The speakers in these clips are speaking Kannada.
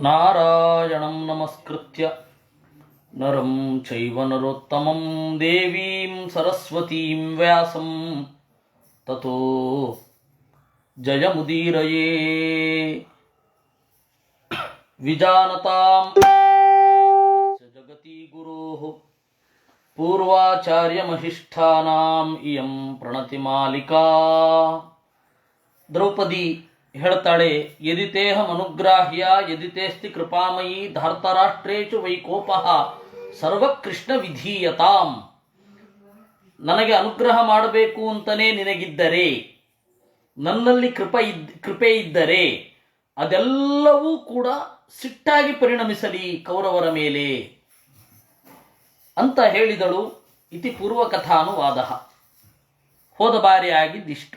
ನಾರಾಯಣಂ ನಮಸ್ಕೃತ್ಯ ನರಂ ಚೈವ ನರೋತ್ತಮಂ ದೇವೀಂ ಸರಸ್ವತೀಂ ವ್ಯಾಸಂ ತತೋ ಜಯಮುದೀರಯೇ. ವಿಜಾನತಾಂ ಜಗತಿ ಗುರೋಃ ಪೂರ್ವಾಚಾರ್ಯಮಹಿಷ್ಠಾನಾಂ ಇಯಂ ಪ್ರಣತಿ ಮಾಲಿಕಾ. ದ್ರೌಪದಿ ಹೇಳ್ತಾಳೆ, ಯದಿತೇಹಂ ಅನುಗ್ರಾಹ್ಯ ಯದಿತೇಸ್ತಿ ಕೃಪಾಮಯಿ ಧಾರ್ತರಾಷ್ಟ್ರೇಚು ವೈಕೋಪಃ ಸರ್ವಕೃಷ್ಣ ವಿಧೀಯತಾಂ. ನನಗೆ ಅನುಗ್ರಹ ಮಾಡಬೇಕು ಅಂತಲೇ ನಿನಗಿದ್ದರೆ, ನನ್ನಲ್ಲಿ ಕೃಪೆ ಇದ್ದರೆ ಅದೆಲ್ಲವೂ ಕೂಡ ಸಿಟ್ಟಾಗಿ ಪರಿಣಮಿಸಲಿ ಕೌರವರ ಮೇಲೆ ಅಂತ ಹೇಳಿದಳು. ಇತಿ ಪೂರ್ವಕಥಾನುವಾದ. ಹೋದ ಬಾರಿ ಆಗಿದ್ದಿಷ್ಟು.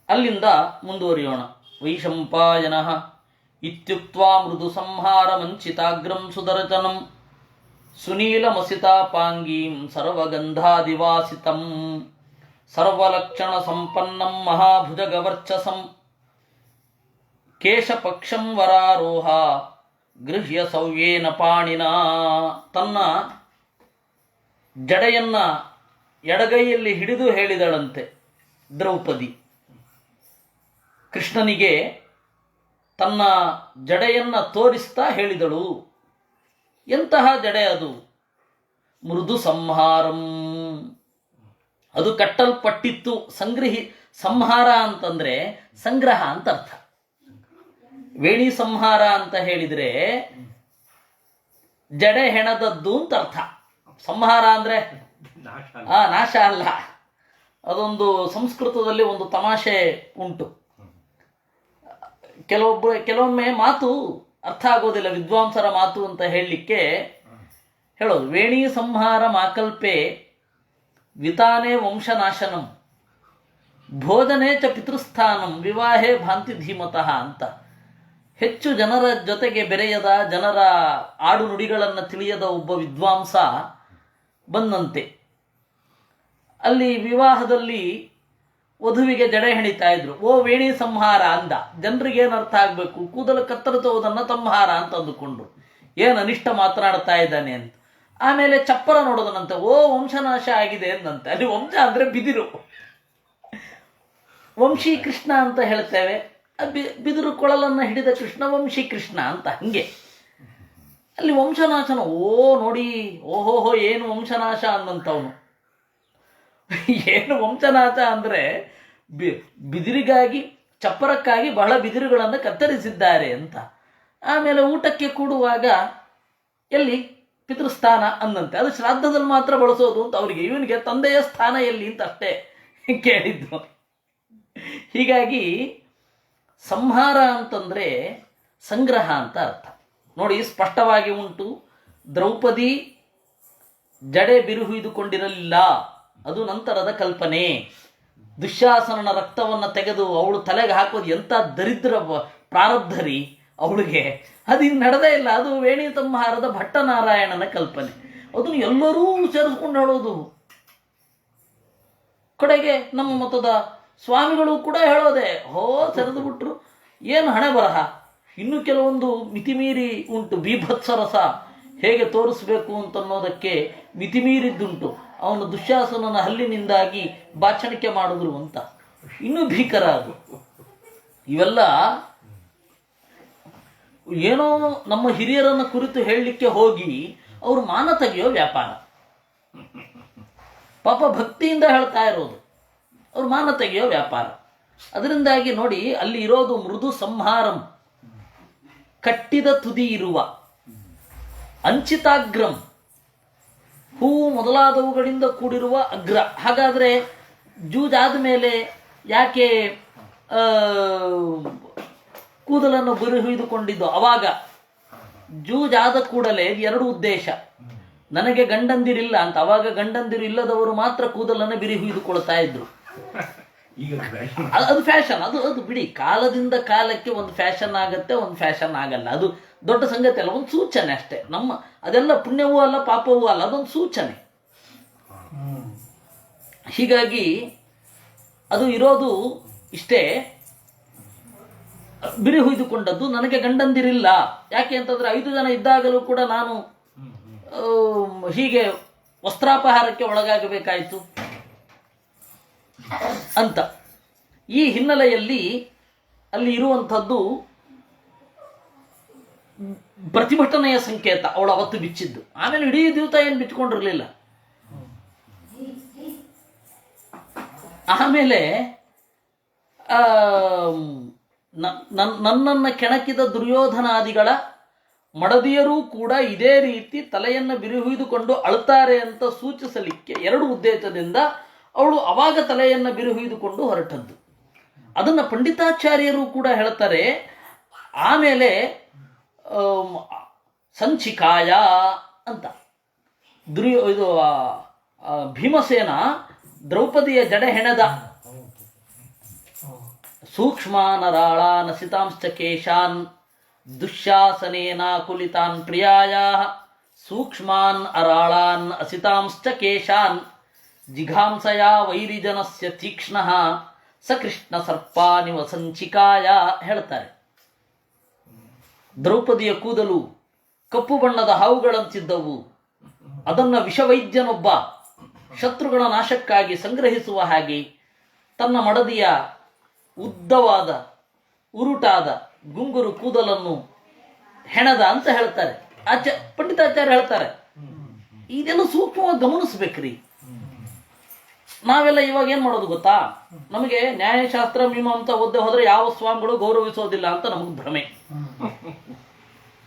ಅಲ್ಲಿಂದ ಮುಂದುವರಿಯೋಣ. ವೈಶಂಪಾಯನಃ ಇತ್ಯುಕ್ತ್ವಾ ಮೃದು ಸಂಹಾರ ಮಂಚಿತಾಗ್ರಂ ಸುದರ್ಶನಂ ಸುನೀಲಮಸಿತಾಪಾಂಗೀಂ ಸರ್ವಗಂಧಾದಿವಾಸಿತಂ ಸರ್ವಲಕ್ಷಣ ಸಂಪನ್ನಂ ಮಹಾಭುಜಗವರ್ಚಸಂ ಕೇಶಪಕ್ಷಂ ವರಾರೋಹ ಗೃಹ್ಯ ಸೌವ್ಯೇನ ಪಾಣಿನ. ತನ್ನ ಜಡೆಯನ್ನ ಎಡಗೈಯಲ್ಲಿ ಹಿಡಿದು ಹೇಳಿದಳಂತೆ ದ್ರೌಪದಿ. ಕೃಷ್ಣನಿಗೆ ತನ್ನ ಜಡೆಯನ್ನು ತೋರಿಸ್ತಾ ಹೇಳಿದಳು. ಎಂತಹ ಜಡೆ ಅದು? ಮೃದು ಸಂಹಾರಂ. ಅದು ಕಟ್ಟಲ್ಪಟ್ಟಿತ್ತು. ಸಂಹಾರ ಅಂತಂದ್ರೆ ಸಂಗ್ರಹ ಅಂತ ಅರ್ಥ. ವೇಣಿ ಸಂಹಾರ ಅಂತ ಹೇಳಿದ್ರೆ ಜಡೆ ಹೆಣದದ್ದು ಅಂತ ಅರ್ಥ. ಸಂಹಾರ ಅಂದ್ರೆ ನಾಶ ಅಲ್ಲ. ಅದೊಂದು ಸಂಸ್ಕೃತದಲ್ಲಿ ಒಂದು ತಮಾಷೆ ಉಂಟು. ಕೆಲವೊಮ್ಮೆ ಮಾತು ಅರ್ಥ ಆಗೋದಿಲ್ಲ, ವಿದ್ವಾಂಸರ ಮಾತು ಅಂತ ಹೇಳಲಿಕ್ಕೆ ಹೇಳೋದು. ವೇಣಿ ಸಂಹಾರ ಮಾಕಲ್ಪೆ ವಿತಾನೇ ವಂಶನಾಶನಂ ಭೋಜನೆ ಚ ಪಿತೃಸ್ಥಾನಂ ವಿವಾಹೇ ಭಾಂತಿ ಧೀಮತಃ ಅಂತ. ಹೆಚ್ಚು ಜನರ ಜೊತೆಗೆ ಬೆರೆಯದ, ಜನರ ಆಡು ನುಡಿಗಳನ್ನು ತಿಳಿಯದ ಒಬ್ಬ ವಿದ್ವಾಂಸ ಬಂದಂತೆ. ಅಲ್ಲಿ ವಿವಾಹದಲ್ಲಿ ವಧುವಿಗೆ ಜಡೆ ಹೆಣಿತಾ ಇದ್ರು. ಓ ವೇಣಿ ಸಂಹಾರ ಅಂದ. ಜನರಿಗೆ ಏನು ಅರ್ಥ ಆಗಬೇಕು? ಕೂದಲು ಕತ್ತರಿಸುವುದನ್ನು ಸಂಹಾರ ಅಂತ ಅಂದುಕೊಂಡ್ರು. ಏನು ಅನಿಷ್ಟ ಮಾತನಾಡ್ತಾ ಇದ್ದಾನೆ ಅಂತ. ಆಮೇಲೆ ಚಪ್ಪರ ನೋಡೋದನಂತೆ. ಓ ವಂಶನಾಶ ಆಗಿದೆ ಎಂದಂತೆ. ಅಲ್ಲಿ ವಂಶ ಅಂದ್ರೆ ಬಿದಿರು. ವಂಶಿ ಕೃಷ್ಣ ಅಂತ ಹೇಳ್ತೇವೆ. ಬಿದಿರು ಕೊಳಲನ್ನು ಹಿಡಿದ ಕೃಷ್ಣ ವಂಶಿ ಕೃಷ್ಣ ಅಂತ. ಹಂಗೆ ಅಲ್ಲಿ ವಂಶನಾಶನ. ಓ ನೋಡಿ, ಓಹೋಹೋ ಏನು ವಂಶನಾಶ ಅಂದಂತವನು. ಏನು ವಂಶನಾಶ ಅಂದ್ರೆ ಬಿದಿರಿಗಾಗಿ, ಚಪ್ಪರಕ್ಕಾಗಿ ಬಹಳ ಬಿದಿರುಗಳನ್ನು ಕತ್ತರಿಸಿದ್ದಾರೆ ಅಂತ. ಆಮೇಲೆ ಊಟಕ್ಕೆ ಕೂಡುವಾಗ ಎಲ್ಲಿ ಪಿತೃಸ್ಥಾನ ಅಂದಂತೆ. ಅದು ಶ್ರಾದ್ದದಲ್ಲಿ ಮಾತ್ರ ಬಳಸೋದು ಅಂತ ಅವರಿಗೆ. ಇವನಿಗೆ ತಂದೆಯ ಸ್ಥಾನ ಎಲ್ಲಿ ಅಂತ ಅಷ್ಟೇ ಕೇಳಿದ್ದು. ಹೀಗಾಗಿ ಸಂಹಾರ ಅಂತಂದ್ರೆ ಸಂಗ್ರಹ ಅಂತ ಅರ್ಥ. ನೋಡಿ, ಸ್ಪಷ್ಟವಾಗಿ ಉಂಟು. ದ್ರೌಪದಿ ಜಡೆ ಬಿರುಹಿದುಕೊಂಡಿರಲಿಲ್ಲ. ಅದು ನಂತರದ ಕಲ್ಪನೆ. ದುಶ್ಯಾಸನನ ರಕ್ತವನ್ನು ತೆಗೆದು ಅವಳು ತಲೆಗೆ ಹಾಕೋದು ಎಂಥ ದರಿದ್ರ ಪ್ರಾರಬ್ಧರಿ ಅವಳಿಗೆ. ಅದು ನಡೆದೇ ಇಲ್ಲ. ಅದು ವೇಣಿ ಸಂಹಾರದ ಭಟ್ಟನಾರಾಯಣನ ಕಲ್ಪನೆ. ಅದನ್ನು ಎಲ್ಲರೂ ಸೇರಿಸ್ಕೊಂಡು ಹೇಳೋದು. ಕಡೆಗೆ ನಮ್ಮ ಮತದ ಸ್ವಾಮಿಗಳು ಕೂಡ ಹೇಳೋದೆ. ಸೆರೆದು ಬಿಟ್ರು. ಏನು ಹಣೆ ಬರಹ. ಇನ್ನು ಕೆಲವೊಂದು ಮಿತಿಮೀರಿ ಉಂಟು. ಬೀಭತ್ಸರಸ ಹೇಗೆ ತೋರಿಸ್ಬೇಕು ಅಂತನ್ನೋದಕ್ಕೆ ಮಿತಿಮೀರಿದ್ದುಂಟು. ಅವನು ದುಶ್ಯಾಸನನ ಹಲ್ಲಿನಿಂದಾಗಿ ಬಾಚಣಿಕೆ ಮಾಡಿದ್ರು ಅಂತ. ಇನ್ನೂ ಭೀಕರ ಅದು. ಇವೆಲ್ಲ ಏನೋ ನಮ್ಮ ಹಿರಿಯರನ್ನ ಕುರಿತು ಹೇಳಲಿಕ್ಕೆ ಹೋಗಿ ಅವರು ಮಾನ ತೆಗೆಯೋ ವ್ಯಾಪಾರ. ಪಾಪ ಭಕ್ತಿಯಿಂದ ಹೇಳ್ತಾ ಇರೋದು, ಅವ್ರು ಮಾನ ತೆಗೆಯೋ ವ್ಯಾಪಾರ. ಅದರಿಂದಾಗಿ ನೋಡಿ, ಅಲ್ಲಿ ಇರೋದು ಮೃದು ಸಂಹಾರಂ, ಕಟ್ಟಿದ ತುದಿ ಇರುವ, ಅಂಚಿತಾಗ್ರಂ, ಹೂವು ಮೊದಲಾದವುಗಳಿಂದ ಕೂಡಿರುವ ಅಗ್ರ. ಹಾಗಾದರೆ ಜೂಜಾದ ಮೇಲೆ ಯಾಕೆ ಕೂದಲನ್ನು ಬಿರುಹಿದುಕೊಂಡಿದ್ದು? ಅವಾಗ ಜೂಜಾದ ಕೂಡಲೇ ಎರಡು ಉದ್ದೇಶ. ನನಗೆ ಗಂಡಂದಿರಿಲ್ಲ ಅಂತ. ಅವಾಗ ಗಂಡಂದಿರು ಇಲ್ಲದವರು ಮಾತ್ರ ಕೂದಲನ್ನು ಬಿರುಹಿದುಕೊಳ್ತಾ ಇದ್ರು. ಅದು ಫ್ಯಾಷನ್. ಅದು ಬಿಡಿ, ಕಾಲದಿಂದ ಕಾಲಕ್ಕೆ ಒಂದು ಫ್ಯಾಷನ್ ಆಗತ್ತೆ, ಒಂದು ಫ್ಯಾಷನ್ ಆಗಲ್ಲ. ಅದು ದೊಡ್ಡ ಸಂಗತಿ ಅಲ್ಲ, ಒಂದು ಸೂಚನೆ ಅಷ್ಟೇ. ಅದೆಲ್ಲ ಪುಣ್ಯವೂ ಅಲ್ಲ, ಪಾಪವೂ ಅಲ್ಲ, ಅದೊಂದು ಸೂಚನೆ. ಹೀಗಾಗಿ ಅದು ಇರೋದು ಇಷ್ಟೇ. ಬಿರಿ ಹುಯ್ದುಕೊಂಡದ್ದು. ನನಗೆ ಗಂಡಂದಿರಿಲ್ಲ, ಯಾಕೆ ಅಂತಂದ್ರೆ 5 ಜನ ಇದ್ದಾಗಲೂ ಕೂಡ ನಾನು ಹೀಗೆ ವಸ್ತ್ರಾಪಹಾರಕ್ಕೆ ಒಳಗಾಗಬೇಕಾಯಿತು ಅಂತ. ಈ ಹಿನ್ನೆಲೆಯಲ್ಲಿ ಅಲ್ಲಿ ಇರುವಂಥದ್ದು ಪ್ರತಿಭಟನೆಯ ಸಂಕೇತ ಅವಳು ಅವತ್ತು ಬಿಚ್ಚಿದ್ದು. ಆಮೇಲೆ ಇಡೀ ದಿವಸ ಏನು ಬಿಚ್ಕೊಂಡಿರಲಿಲ್ಲ. ಆಮೇಲೆ ನನ್ನನ್ನು ಕೆಣಕಿದ ದುರ್ಯೋಧನಾದಿಗಳ ಮಡದಿಯರೂ ಕೂಡ ಇದೇ ರೀತಿ ತಲೆಯನ್ನು ಬಿರಿಹುಯ್ದುಕೊಂಡು ಅಳುತ್ತಾರೆ ಅಂತ ಸೂಚಿಸಲಿಕ್ಕೆ 2 ಉದ್ದೇಶದಿಂದ ಅವಳು ಅವಾಗ ತಲೆಯನ್ನು ಬಿರಿಹುಯ್ದುಕೊಂಡು ಹೊರಟದ್ದು. ಅದನ್ನು ಪಂಡಿತಾಚಾರ್ಯರು ಕೂಡ ಹೇಳ್ತಾರೆ. ಆಮೇಲೆ ಸಂಚಿಕಾಯ ಅಂತ ಇದು ಭೀಮಸೇನ ದ್ರೌಪದಿಯ ಜಡೆ ಹೆಣೆದ. ಸೂಕ್ಷ್ಮಾನರಾಳ ನಸಿತಾಂಶ್ಚ ಕೇಶಾನ್ ದುಶ್ಯಾಸನೇನ ಕುಲಿತಾನ್ ಪ್ರಿಯಾಯ ಸೂಕ್ಷ್ಮಾನ್ ಅರಾಳಾನ್ ಅಸಿತಾಂಶ್ಚ ಕೇಶಾನ್ ಜಿಘಾಂಸಯ ವೈರಿಜನಸ್ಯ ತೀಕ್ಷ್ಣಃ ಸಕೃಷ್ಣ ಸರ್ಪಾನಿವ ಸಂಚಿಕಾಯ ಹೇಳ್ತಾರೆ. ದ್ರೌಪದಿಯ ಕೂದಲು ಕಪ್ಪು ಬಣ್ಣದ ಹಾವುಗಳಂತಿದ್ದವು. ಅದನ್ನು ವಿಷವೈದ್ಯನೊಬ್ಬ ಶತ್ರುಗಳ ನಾಶಕ್ಕಾಗಿ ಸಂಗ್ರಹಿಸುವ ಹಾಗೆ ತನ್ನ ಮಡದಿಯ ಉದ್ದವಾದ ಉರುಟಾದ ಗುಂಗುರು ಕೂದಲನ್ನು ಹೆಣದ ಅಂತ ಹೇಳ್ತಾರೆ. ಪಂಡಿತಾಚಾರ್ಯ ಹೇಳ್ತಾರೆ. ಇದೆಲ್ಲ ಸೂಕ್ಷ್ಮವಾಗಿ ಗಮನಿಸ್ಬೇಕ್ರಿ. ನಾವೆಲ್ಲ ಇವಾಗ ಏನ್ ಮಾಡೋದು ಗೊತ್ತಾ, ನಮಗೆ ನ್ಯಾಯಶಾಸ್ತ್ರ ಮೀಮಾಂಸ ಓದ್ದೆ ಹೋದ್ರೆ ಯಾವ ಸ್ವಾಮಿಗಳು ಗೌರವಿಸೋದಿಲ್ಲ ಅಂತ ನಮಗೆ ಭ್ರಮೆ.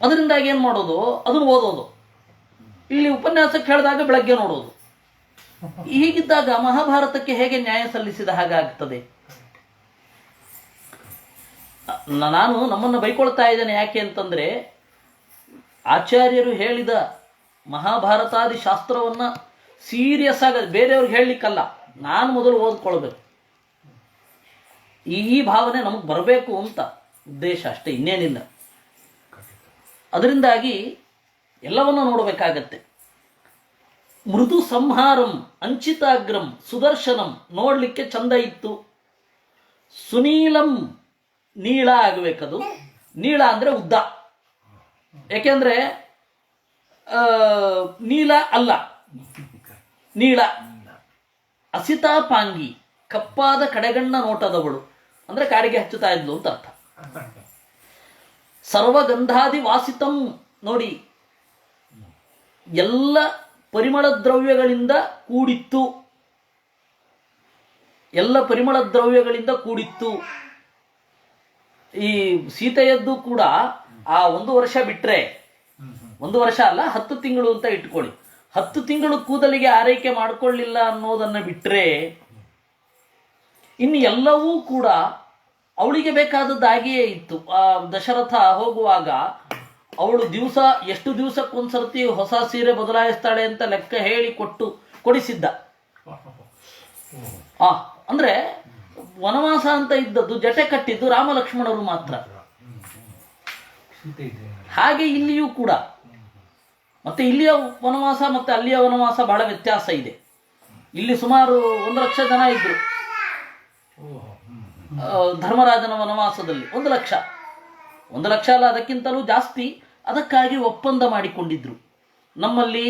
ಅದರಿಂದಾಗಿ ಏನ್ ಮಾಡೋದು, ಅದನ್ನು ಓದೋದು, ಇಲ್ಲಿ ಉಪನ್ಯಾಸಕ್ಕೆ ಹೇಳಿದಾಗ ಬೆಳಗ್ಗೆ ನೋಡೋದು. ಹೀಗಿದ್ದಾಗ ಮಹಾಭಾರತಕ್ಕೆ ಹೇಗೆ ನ್ಯಾಯ ಸಲ್ಲಿಸಿದ ಹಾಗಾಗ್ತದೆ? ನಾನು ನಮ್ಮನ್ನು ಬೈಕೊಳ್ತಾ ಇದ್ದೇನೆ. ಯಾಕೆ ಅಂತಂದ್ರೆ ಆಚಾರ್ಯರು ಹೇಳಿದ ಮಹಾಭಾರತಾದಿ ಶಾಸ್ತ್ರವನ್ನ ಸೀರಿಯಸ್ ಆಗ ಬೇರೆಯವ್ರಿಗೆ ಹೇಳಲಿಕ್ಕಲ್ಲ, ನಾನು ಮೊದಲು ಓದ್ಕೊಳ್ಬೇಕು. ಈ ಭಾವನೆ ನಮಗೆ ಬರಬೇಕು ಅಂತ ಉದ್ದೇಶ ಅಷ್ಟೇ, ಇನ್ನೇನಿಲ್ಲ. ಅದರಿಂದಾಗಿ ಎಲ್ಲವನ್ನ ನೋಡಬೇಕಾಗತ್ತೆ. ಮೃದು ಸಂಹಾರಂ ಅಂಚಿತಾಗ್ರಂ ಸುದರ್ಶನಂ ನೋಡಲಿಕ್ಕೆ ಚಂದ ಇತ್ತು. ಸುನೀಲಂ ನೀಳ ಆಗಬೇಕದು. ನೀಳ ಅಂದರೆ ಉದ್ದ. ಯಾಕೆಂದ್ರೆ ನೀಲ ಅಲ್ಲ, ನೀಳ. ಅಸಿತಾಪಾಂಗಿ ಕಪ್ಪಾದ ಕಡೆಗಣ್ಣ ನೋಟದವಳು ಅಂದ್ರೆ ಕಾಡಿಗೆ ಹಚ್ಚುತ್ತಾ ಇದ್ಲು ಅಂತ ಅರ್ಥ. ಸರ್ವಗಂಧಾದಿ ವಾಸಿತಂ ನೋಡಿ, ಎಲ್ಲ ಪರಿಮಳ ದ್ರವ್ಯಗಳಿಂದ ಕೂಡಿತ್ತು. ಎಲ್ಲ ಪರಿಮಳ ದ್ರವ್ಯಗಳಿಂದ ಕೂಡಿತ್ತು. ಈ ಸೀತೆಯದ್ದು ಕೂಡ ಆ 1 ವರ್ಷ ಬಿಟ್ರೆ, 1 ವರ್ಷ ಅಲ್ಲ 10 ತಿಂಗಳು ಅಂತ ಇಟ್ಕೊಳ್ಳಿ, 10 ತಿಂಗಳು ಕೂದಲಿಗೆ ಆರೈಕೆ ಮಾಡಿಕೊಳ್ಳಿಲ್ಲ ಅನ್ನೋದನ್ನ ಬಿಟ್ರೆ ಇನ್ನು ಎಲ್ಲವೂ ಕೂಡ ಅವಳಿಗೆ ಬೇಕಾದದ್ದಾಗಿಯೇ ಇತ್ತು. ಆ ದಶರಥ ಹೋಗುವಾಗ ಅವಳು ಎಷ್ಟು ದಿವಸಕ್ಕೊಂದ್ಸರ್ತಿ ಹೊಸ ಸೀರೆ ಬದಲಾಯಿಸ್ತಾಳೆ ಅಂತ ಲೆಕ್ಕ ಹೇಳಿ ಕೊಡಿಸಿದ್ದ. ಅಂದ್ರೆ ವನವಾಸ ಅಂತ ಇದ್ದದ್ದು ಜಟೆ ಕಟ್ಟಿದ್ದು ರಾಮ ಲಕ್ಷ್ಮಣರು ಮಾತ್ರ. ಹಾಗೆ ಇಲ್ಲಿಯೂ ಕೂಡ ಮತ್ತೆ ಇಲ್ಲಿಯ ವನವಾಸ ಮತ್ತೆ ಅಲ್ಲಿಯ ವನವಾಸ ಬಹಳ ವ್ಯತ್ಯಾಸ ಇದೆ. ಇಲ್ಲಿ ಸುಮಾರು 1 ಲಕ್ಷ ಜನ ಇದ್ರು ಧರ್ಮರಾಜನ ವನವಾಸದಲ್ಲಿ. 1 ಲಕ್ಷ ಅಲ್ಲ, ಅದಕ್ಕಿಂತಲೂ ಜಾಸ್ತಿ. ಅದಕ್ಕಾಗಿ ಒಪ್ಪಂದ ಮಾಡಿಕೊಂಡಿದ್ರು, ನಮ್ಮಲ್ಲಿ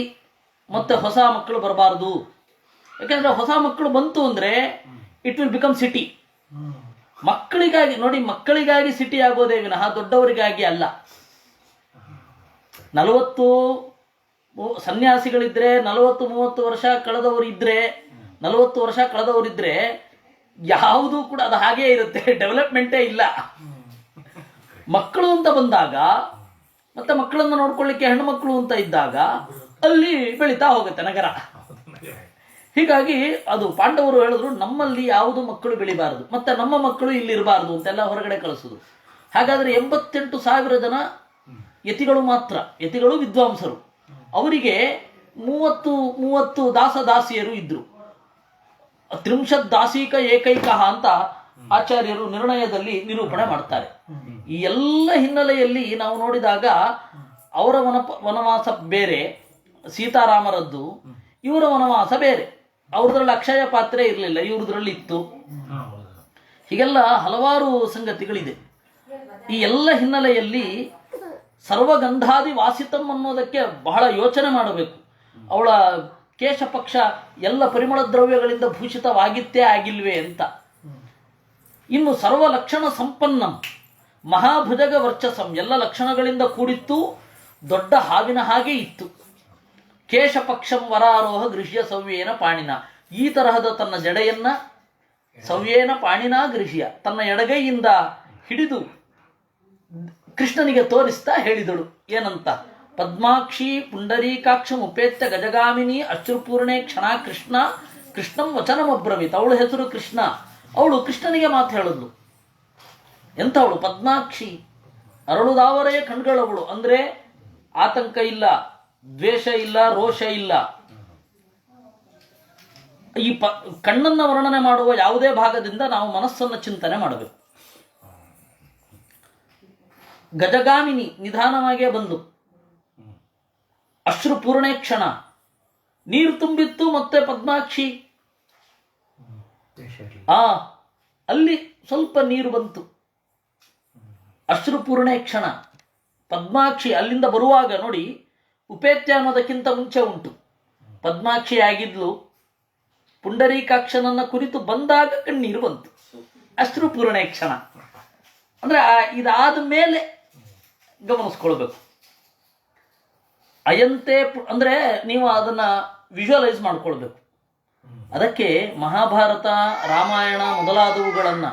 ಮತ್ತೆ ಹೊಸ ಮಕ್ಕಳು ಬರಬಾರದು. ಯಾಕೆಂದ್ರೆ ಹೊಸ ಮಕ್ಕಳು ಬಂತು ಅಂದ್ರೆ ಇಟ್ ವಿಲ್ ಬಿಕಮ್ ಸಿಟಿ. ಮಕ್ಕಳಿಗಾಗಿ ನೋಡಿ, ಮಕ್ಕಳಿಗಾಗಿ ಸಿಟಿ ಆಗೋದೇ ವಿನಃ ದೊಡ್ಡವರಿಗಾಗಿ ಅಲ್ಲ. 40 ಸನ್ಯಾಸಿಗಳಿದ್ರೆ, 40-30 ವರ್ಷ ಕಳೆದವರಿದ್ರೆ, 40 ವರ್ಷ ಕಳೆದವರಿದ್ರೆ ಯಾವುದೂ ಕೂಡ ಅದು ಹಾಗೇ ಇರುತ್ತೆ, ಡೆವಲಪ್ಮೆಂಟೇ ಇಲ್ಲ. ಮಕ್ಕಳು ಅಂತ ಬಂದಾಗ ಮತ್ತೆ ಮಕ್ಕಳನ್ನು ನೋಡ್ಕೊಳ್ಳಿಕ್ಕೆ ಹೆಣ್ಣು ಮಕ್ಕಳು ಅಂತ ಇದ್ದಾಗ ಅಲ್ಲಿ ಬೆಳೀತಾ ಹೋಗುತ್ತೆ ನಗರ. ಹೀಗಾಗಿ ಅದು ಪಾಂಡವರು ಹೇಳಿದ್ರು, ನಮ್ಮಲ್ಲಿ ಯಾವುದು ಮಕ್ಕಳು ಬೆಳಿಬಾರದು ಮತ್ತೆ ನಮ್ಮ ಮಕ್ಕಳು ಇಲ್ಲಿ ಇರಬಾರದು ಅಂತೆಲ್ಲ ಹೊರಗಡೆ ಕಳಿಸೋದು. ಹಾಗಾದ್ರೆ 88,000 ಜನ ಯತಿಗಳು ಮಾತ್ರ, ಯತಿಗಳು ವಿದ್ವಾಂಸರು. ಅವರಿಗೆ 30 ದಾಸದಾಸಿಯರು ಇದ್ರು. 30 ದಾಸೀಕ ಏಕೈಕ ಅಂತ ಆಚಾರ್ಯರು ನಿರ್ಣಯದಲ್ಲಿ ನಿರೂಪಣೆ ಮಾಡ್ತಾರೆ. ಈ ಎಲ್ಲ ಹಿನ್ನೆಲೆಯಲ್ಲಿ ನಾವು ನೋಡಿದಾಗ ಅವರ ವನವಾಸ ಬೇರೆ, ಸೀತಾರಾಮರದ್ದು. ಇವರ ವನವಾಸ ಬೇರೆ. ಅವ್ರದ್ರಲ್ಲಿ ಅಕ್ಷಯ ಪಾತ್ರೆ ಇರಲಿಲ್ಲ, ಇವ್ರದ್ರಲ್ಲಿ ಇತ್ತು. ಹೀಗೆಲ್ಲ ಹಲವಾರು ಸಂಗತಿಗಳಿದೆ. ಈ ಎಲ್ಲ ಹಿನ್ನೆಲೆಯಲ್ಲಿ ಸರ್ವಗಂಧಾದಿ ವಾಸಿತಂ ಅನ್ನೋದಕ್ಕೆ ಬಹಳ ಯೋಚನೆ ಮಾಡಬೇಕು. ಅವಳ ಕೇಶಪಕ್ಷ ಎಲ್ಲ ಪರಿಮಳ ದ್ರವ್ಯಗಳಿಂದ ಭೂಷಿತವಾಗಿತ್ತೇ ಆಗಿಲ್ವೇ ಅಂತ. ಇನ್ನು ಸರ್ವ ಲಕ್ಷಣ ಸಂಪನ್ನಂ ಮಹಾಭುಜಗ ವರ್ಚಸಂ, ಎಲ್ಲ ಲಕ್ಷಣಗಳಿಂದ ಕೂಡಿತ್ತು, ದೊಡ್ಡ ಹಾವಿನ ಹಾಗೆ ಇತ್ತು. ಕೇಶಪಕ್ಷಂ ವರಾರೋಹ ಗೃಹ್ಯ ಸವ್ಯೇನ ಪಾಣಿನ, ಈ ತರಹದ ತನ್ನ ಜಡೆಯನ್ನ ಸವ್ಯೇನ ಪಾಣಿನ ಗೃಹ್ಯ, ತನ್ನ ಎಡಗೈಯಿಂದ ಹಿಡಿದು ಕೃಷ್ಣನಿಗೆ ತೋರಿಸ್ತಾ ಹೇಳಿದಳು. ಏನಂತ? ಪದ್ಮಾಕ್ಷಿ ಪುಂಡರೀಕಾಕ್ಷ ಉಪೇತ್ಯ ಗಜಗಾಮಿನಿ ಅಶ್ರುಪೂರ್ಣೆ ಕ್ಷಣ ಕೃಷ್ಣ ಕೃಷ್ಣಂ ವಚನಮಬ್ರವೀತ್. ಅವಳ ಹೆಸರು ಕೃಷ್ಣ. ಅವಳು ಕೃಷ್ಣನಿಗೆ ಮಾತು ಹೇಳಿದ್ಲು. ಎಂಥವಳು? ಪದ್ಮಾಕ್ಷಿ, ಅರಳುದಾವರೆಯ ಕಣ್ಗಳವಳು. ಅಂದ್ರೆ ಆತಂಕ ಇಲ್ಲ, ದ್ವೇಷ ಇಲ್ಲ, ರೋಷ ಇಲ್ಲ. ಈ ಕಣ್ಣನ್ನ ವರ್ಣನೆ ಮಾಡುವ ಯಾವುದೇ ಭಾಗದಿಂದ ನಾವು ಮನಸ್ಸನ್ನು ಚಿಂತನೆ ಮಾಡಬೇಕು. ಗಜಗಾಮಿನಿ, ನಿಧಾನವಾಗೇ ಬಂದು. ಅಶ್ರು ಪೂರ್ಣೇ ಕ್ಷಣ, ನೀರು ತುಂಬಿತ್ತು. ಮತ್ತೆ ಪದ್ಮಾಕ್ಷಿ, ಅಲ್ಲಿ ಸ್ವಲ್ಪ ನೀರು ಬಂತು. ಅಶ್ರು ಪೂರ್ಣೇ ಕ್ಷಣ, ಪದ್ಮಾಕ್ಷಿ ಅಲ್ಲಿಂದ ಬರುವಾಗ ನೋಡಿ, ಉಪೇತ್ಯ ಅನ್ನೋದಕ್ಕಿಂತ ಮುಂಚೆ ಉಂಟು. ಪದ್ಮಾಕ್ಷಿ ಆಗಿದ್ಲು, ಪುಂಡರೀಕಾಕ್ಷನನ್ನ ಕುರಿತು ಬಂದಾಗ ಕಣ್ಣೀರು ಬಂತು. ಅಶ್ರು ಪೂರ್ಣೇ ಕ್ಷಣ ಅಂದ್ರೆ ಇದಾದ ಮೇಲೆ ಗಮನಿಸ್ಕೊಳ್ಬೇಕು. ಅಯಂತೆ ಅಂದ್ರೆ ನೀವು ಅದನ್ನ ವಿಜುವಲೈಸ್ ಮಾಡ್ಕೊಳ್ಬೇಕು. ಅದಕ್ಕೆ ಮಹಾಭಾರತ, ರಾಮಾಯಣ ಮೊದಲಾದವುಗಳನ್ನ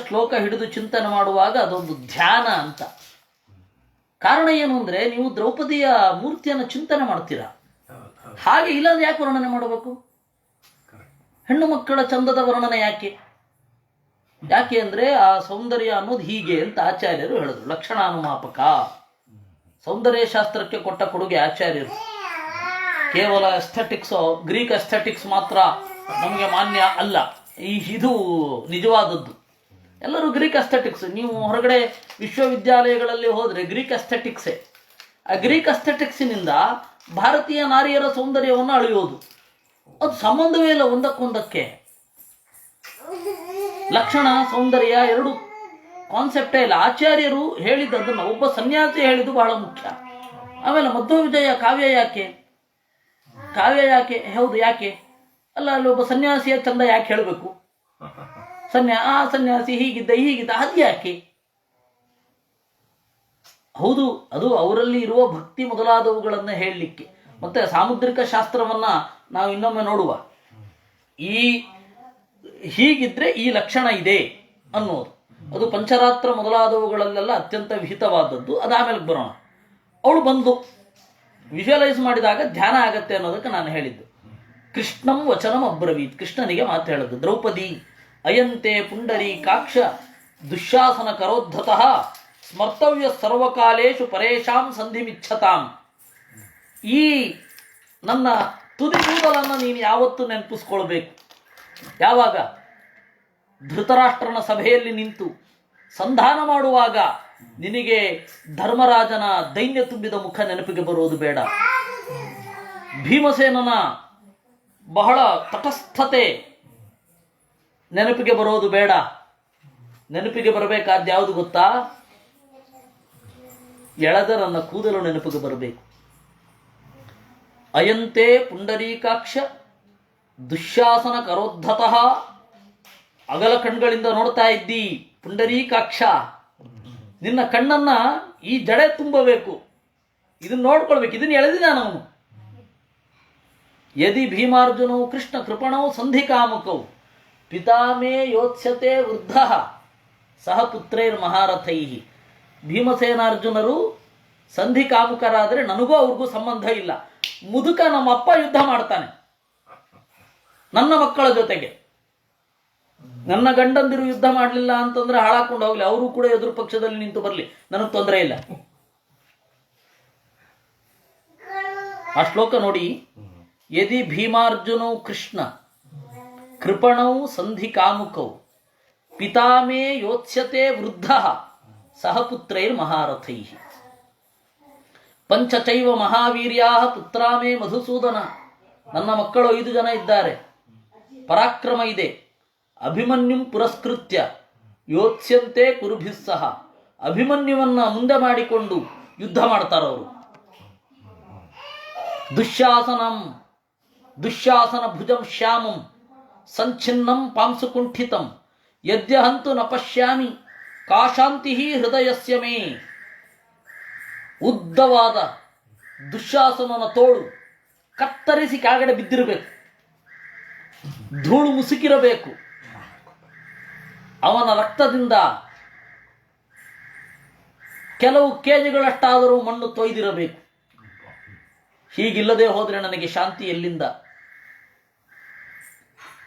ಶ್ಲೋಕ ಹಿಡಿದು ಚಿಂತನೆ ಮಾಡುವಾಗ ಅದೊಂದು ಧ್ಯಾನ ಅಂತ. ಕಾರಣ ಏನು ಅಂದ್ರೆ, ನೀವು ದ್ರೌಪದಿಯ ಮೂರ್ತಿಯನ್ನು ಚಿಂತನೆ ಮಾಡ್ತೀರಾ. ಹಾಗೆ ಇಲ್ಲಂದ್ರೆ ಯಾಕೆ ವರ್ಣನೆ ಮಾಡಬೇಕು? ಹೆಣ್ಣು ಮಕ್ಕಳ ಚಂದದ ವರ್ಣನೆ ಯಾಕೆ ಅಂದ್ರೆ ಆ ಸೌಂದರ್ಯ ಅನ್ನೋದು ಹೀಗೆ ಅಂತ ಆಚಾರ್ಯರು ಹೇಳಿದ್ರು. ಲಕ್ಷಣಾನುಮಾಪಕ, ಸೌಂದರ್ಯ ಶಾಸ್ತ್ರಕ್ಕೆ ಕೊಟ್ಟ ಕೊಡುಗೆ ಆಚಾರ್ಯರು. ಕೇವಲ ಎಸ್ಥೆಟಿಕ್ಸ್, ಗ್ರೀಕ್ ಎಸ್ಥೆಟಿಕ್ಸ್ ಮಾತ್ರ ನಮಗೆ ಮಾನ್ಯ ಅಲ್ಲ. ಇದು ನಿಜವಾದದ್ದು. ಎಲ್ಲರೂ ಗ್ರೀಕ್ ಎಸ್ಥೆಟಿಕ್ಸ್. ನೀವು ಹೊರಗಡೆ ವಿಶ್ವವಿದ್ಯಾಲಯಗಳಲ್ಲಿ ಹೋದ್ರೆ ಗ್ರೀಕ್ ಎಸ್ಥೆಟಿಕ್ಸೇ. ಆ ಗ್ರೀಕ್ ಎಸ್ಥೆಟಿಕ್ಸಿನಿಂದ ಭಾರತೀಯ ನಾರಿಯರ ಸೌಂದರ್ಯವನ್ನು ಅಳೆಯೋದು. ಅದು ಸಂಬಂಧವೇ ಇಲ್ಲ ಒಂದಕ್ಕೊಂದಕ್ಕೆ. ಲಕ್ಷಣ ಸೌಂದರ್ಯ ಎರಡು ಕಾನ್ಸೆಪ್ಟೇ ಇಲ್ಲ. ಆಚಾರ್ಯರು ಹೇಳಿದ್ದನ್ನು ಒಬ್ಬ ಸನ್ಯಾಸಿ ಹೇಳಿದ್ದು ಬಹಳ ಮುಖ್ಯ. ಆಮೇಲೆ ಮಧ್ವ ವಿಜಯ ಕಾವ್ಯ ಯಾಕೆ ಹೌದು ಯಾಕೆ ಅಲ್ಲ, ಅಲ್ಲಿ ಒಬ್ಬ ಸನ್ಯಾಸಿಯ ಚಂದ ಯಾಕೆ ಹೇಳಬೇಕು? ಸನ್ಯಾಸಿ ಹೀಗಿದ್ದ ಅದು ಯಾಕೆ? ಹೌದು, ಅದು ಅವರಲ್ಲಿ ಇರುವ ಭಕ್ತಿ ಮೊದಲಾದವುಗಳನ್ನು ಹೇಳಲಿಕ್ಕೆ. ಮತ್ತೆ ಸಾಮುದ್ರಿಕ ಶಾಸ್ತ್ರವನ್ನ ನಾವು ಇನ್ನೊಮ್ಮೆ ನೋಡುವ. ಹೀಗಿದ್ರೆ ಈ ಲಕ್ಷಣ ಇದೆ ಅನ್ನೋದು, ಅದು ಪಂಚರಾತ್ರ ಮೊದಲಾದವುಗಳಲ್ಲೆಲ್ಲ ಅತ್ಯಂತ ವಿಹಿತವಾದದ್ದು. ಅದಾಮೇಲೆ ಬರೋಣ. ಅವಳು ಬಂದು ವಿಜುವಲೈಸ್ ಮಾಡಿದಾಗ ಧ್ಯಾನ ಆಗತ್ತೆ ಅನ್ನೋದಕ್ಕೆ ನಾನು ಹೇಳಿದ್ದು. ಕೃಷ್ಣಂ ವಚನಂ ಅಬ್ರವೀತ್, ಕೃಷ್ಣನಿಗೆ ಮಾತು ಹೇಳಿದ್ದು. ದ್ರೌಪದಿ ಅಯಂತೆ ಪುಂಡರೀಕಾಕ್ಷ ದುಶ್ಯಾಸನ ಕರೋದ್ಧತಃ ಸ್ಮರ್ತವ್ಯ ಸರ್ವಕಾಲೇಶು ಪರೇಶಾಂ ಸಂಧಿಮಿಚ್ಛತಾಂ. ಈ ನನ್ನ ತುದಿ ಕೂದಲನ್ನು ನೀನು ಯಾವತ್ತೂ ನೆನಪಿಸ್ಕೊಳ್ಬೇಕು. ಯಾವಾಗ? ಧೃತರಾಷ್ಟ್ರನ ಸಭೆಯಲ್ಲಿ ನಿಂತು ಸಂಧಾನ ಮಾಡುವಾಗ ನಿನಗೆ ಧರ್ಮರಾಜನ ದೈನ್ಯ ತುಂಬಿದ ಮುಖ ನೆನಪಿಗೆ ಬರುವುದು ಬೇಡ. ಭೀಮಸೇನನ ಬಹಳ ತಟಸ್ಥತೆ ನೆನಪಿಗೆ ಬರೋದು ಬೇಡ. ನೆನಪಿಗೆ ಬರಬೇಕಾದ ಯಾವುದು ಗೊತ್ತಾ? ಎಳೆದರನ್ನ ಕೂದಲು ನೆನಪಿಗೆ ಬರಬೇಕು. ಅಯಂತೆ ಪುಂಡರೀಕಾಕ್ಷ ದುಶ್ಯಾಸನ ಕರೋದ್ಧತಃ, ಅಗಲ ಕಣ್ಗಳಿಂದ ನೋಡ್ತಾ ಇದ್ದಿ ಪುಂಡರೀಕಾಕ್ಷ. ನಿನ್ನ ಕಣ್ಣನ್ನ ಈ ಜಡೆ ತುಂಬಬೇಕು, ಇದನ್ನ ನೋಡ್ಕೊಳ್ಬೇಕು. ಇದನ್ನ ಎಳೆದಿದ ಅವನು. ಯದಿ ಭೀಮಾರ್ಜುನೌ ಕೃಷ್ಣ ಕೃಪಣೌ ಸಂಧಿ ಕಾಮುಕೌ ಪಿತಾಮೇ ಯೋತ್ಸ್ಯತೆ ವೃದ್ಧ ಸಹ ಪುತ್ರೈರ್ ಮಹಾರಥೈ. ಭೀಮಸೇನಾರ್ಜುನರು ಸಂಧಿ ಕಾಮುಕರಾದರೆ ನನಗೂ ಅವ್ರಿಗೂ ಸಂಬಂಧ ಇಲ್ಲ. ಮುದುಕ ನಮ್ಮಪ್ಪ ಯುದ್ಧ ಮಾಡ್ತಾನೆ ನನ್ನ ಮಕ್ಕಳ ಜೊತೆಗೆ. ನನ್ನ ಗಂಡಂದಿರು ಯುದ್ಧ ಮಾಡಲಿಲ್ಲ ಅಂತಂದ್ರೆ ಹಾಳಾಕೊಂಡು ಹೋಗ್ಲಿ, ಅವರು ಕೂಡ ಎದುರು ಪಕ್ಷದಲ್ಲಿ ನಿಂತು ಬರಲಿ, ನನಗೆ ತೊಂದರೆ ಇಲ್ಲ. ಆ ಶ್ಲೋಕ ನೋಡಿ. ಯದಿ ಭೀಮಾರ್ಜುನೌ ಕೃಷ್ಣ ಕೃಪಣೌ ಸಂಧಿ ಕಾಮುಕೌ ಪಿತಾಮೇ ಯೋತ್ಸ್ಯತೆ ವೃದ್ಧ ಸಹಪುತ್ರೈರ್ ಮಹಾರಥೈ. ಪಂಚಚೈವ ಮಹಾವೀರ್ಯಾ ಪುತ್ರಾಮೇ ಮಧುಸೂದನ. ನನ್ನ ಮಕ್ಕಳು 5 ಜನ ಇದ್ದಾರೆ, ಪರಾಕ್ರಮ ಇದೆ. ಅಭಿಮನ್ಯುಂ ಪುರಸ್ಕೃತ್ಯ ಯೋತ್ಸ್ಯಂತೆ ಕುರುಭಿಸ್ಸಹ ಅಭಿಮನ್ಯುವನ್ನ ಮುಂದೆ ಮಾಡಿಕೊಂಡು ಯುದ್ಧ ಮಾಡ್ತಾರವರು. ದುಶ್ಯಾಸನ ಭುಜಂ ಶ್ಯಾಮಂ ಸಂಚಿನ್ನಂ ಪಾಂಸುಕುಂಠಿತಂ ಯದ್ಯಹಂತು ನ ಪಶ್ಯಾಮಿ ಕಾಶಾಂತಿ ಹೃದಯಸ್ಯ ಮೇ. ಉದ್ದವಾದ ದುಶ್ಯಾಸನನ ತೋಳು ಕತ್ತರಿಸಿ ಕೆಳಗಡೆ ಬಿದ್ದಿರಬೇಕು, ಧೂಳು ಮುಸುಕಿರಬೇಕು, ಅವನ ರಕ್ತದಿಂದ ಕೆಲವು ಕೇಜಿಗಳಷ್ಟಾದರೂ ಮಣ್ಣು ತೊಯ್ದಿರಬೇಕು. ಹೀಗಿಲ್ಲದೆ ಹೋದರೆ ನನಗೆ ಶಾಂತಿ ಎಲ್ಲಿಂದ?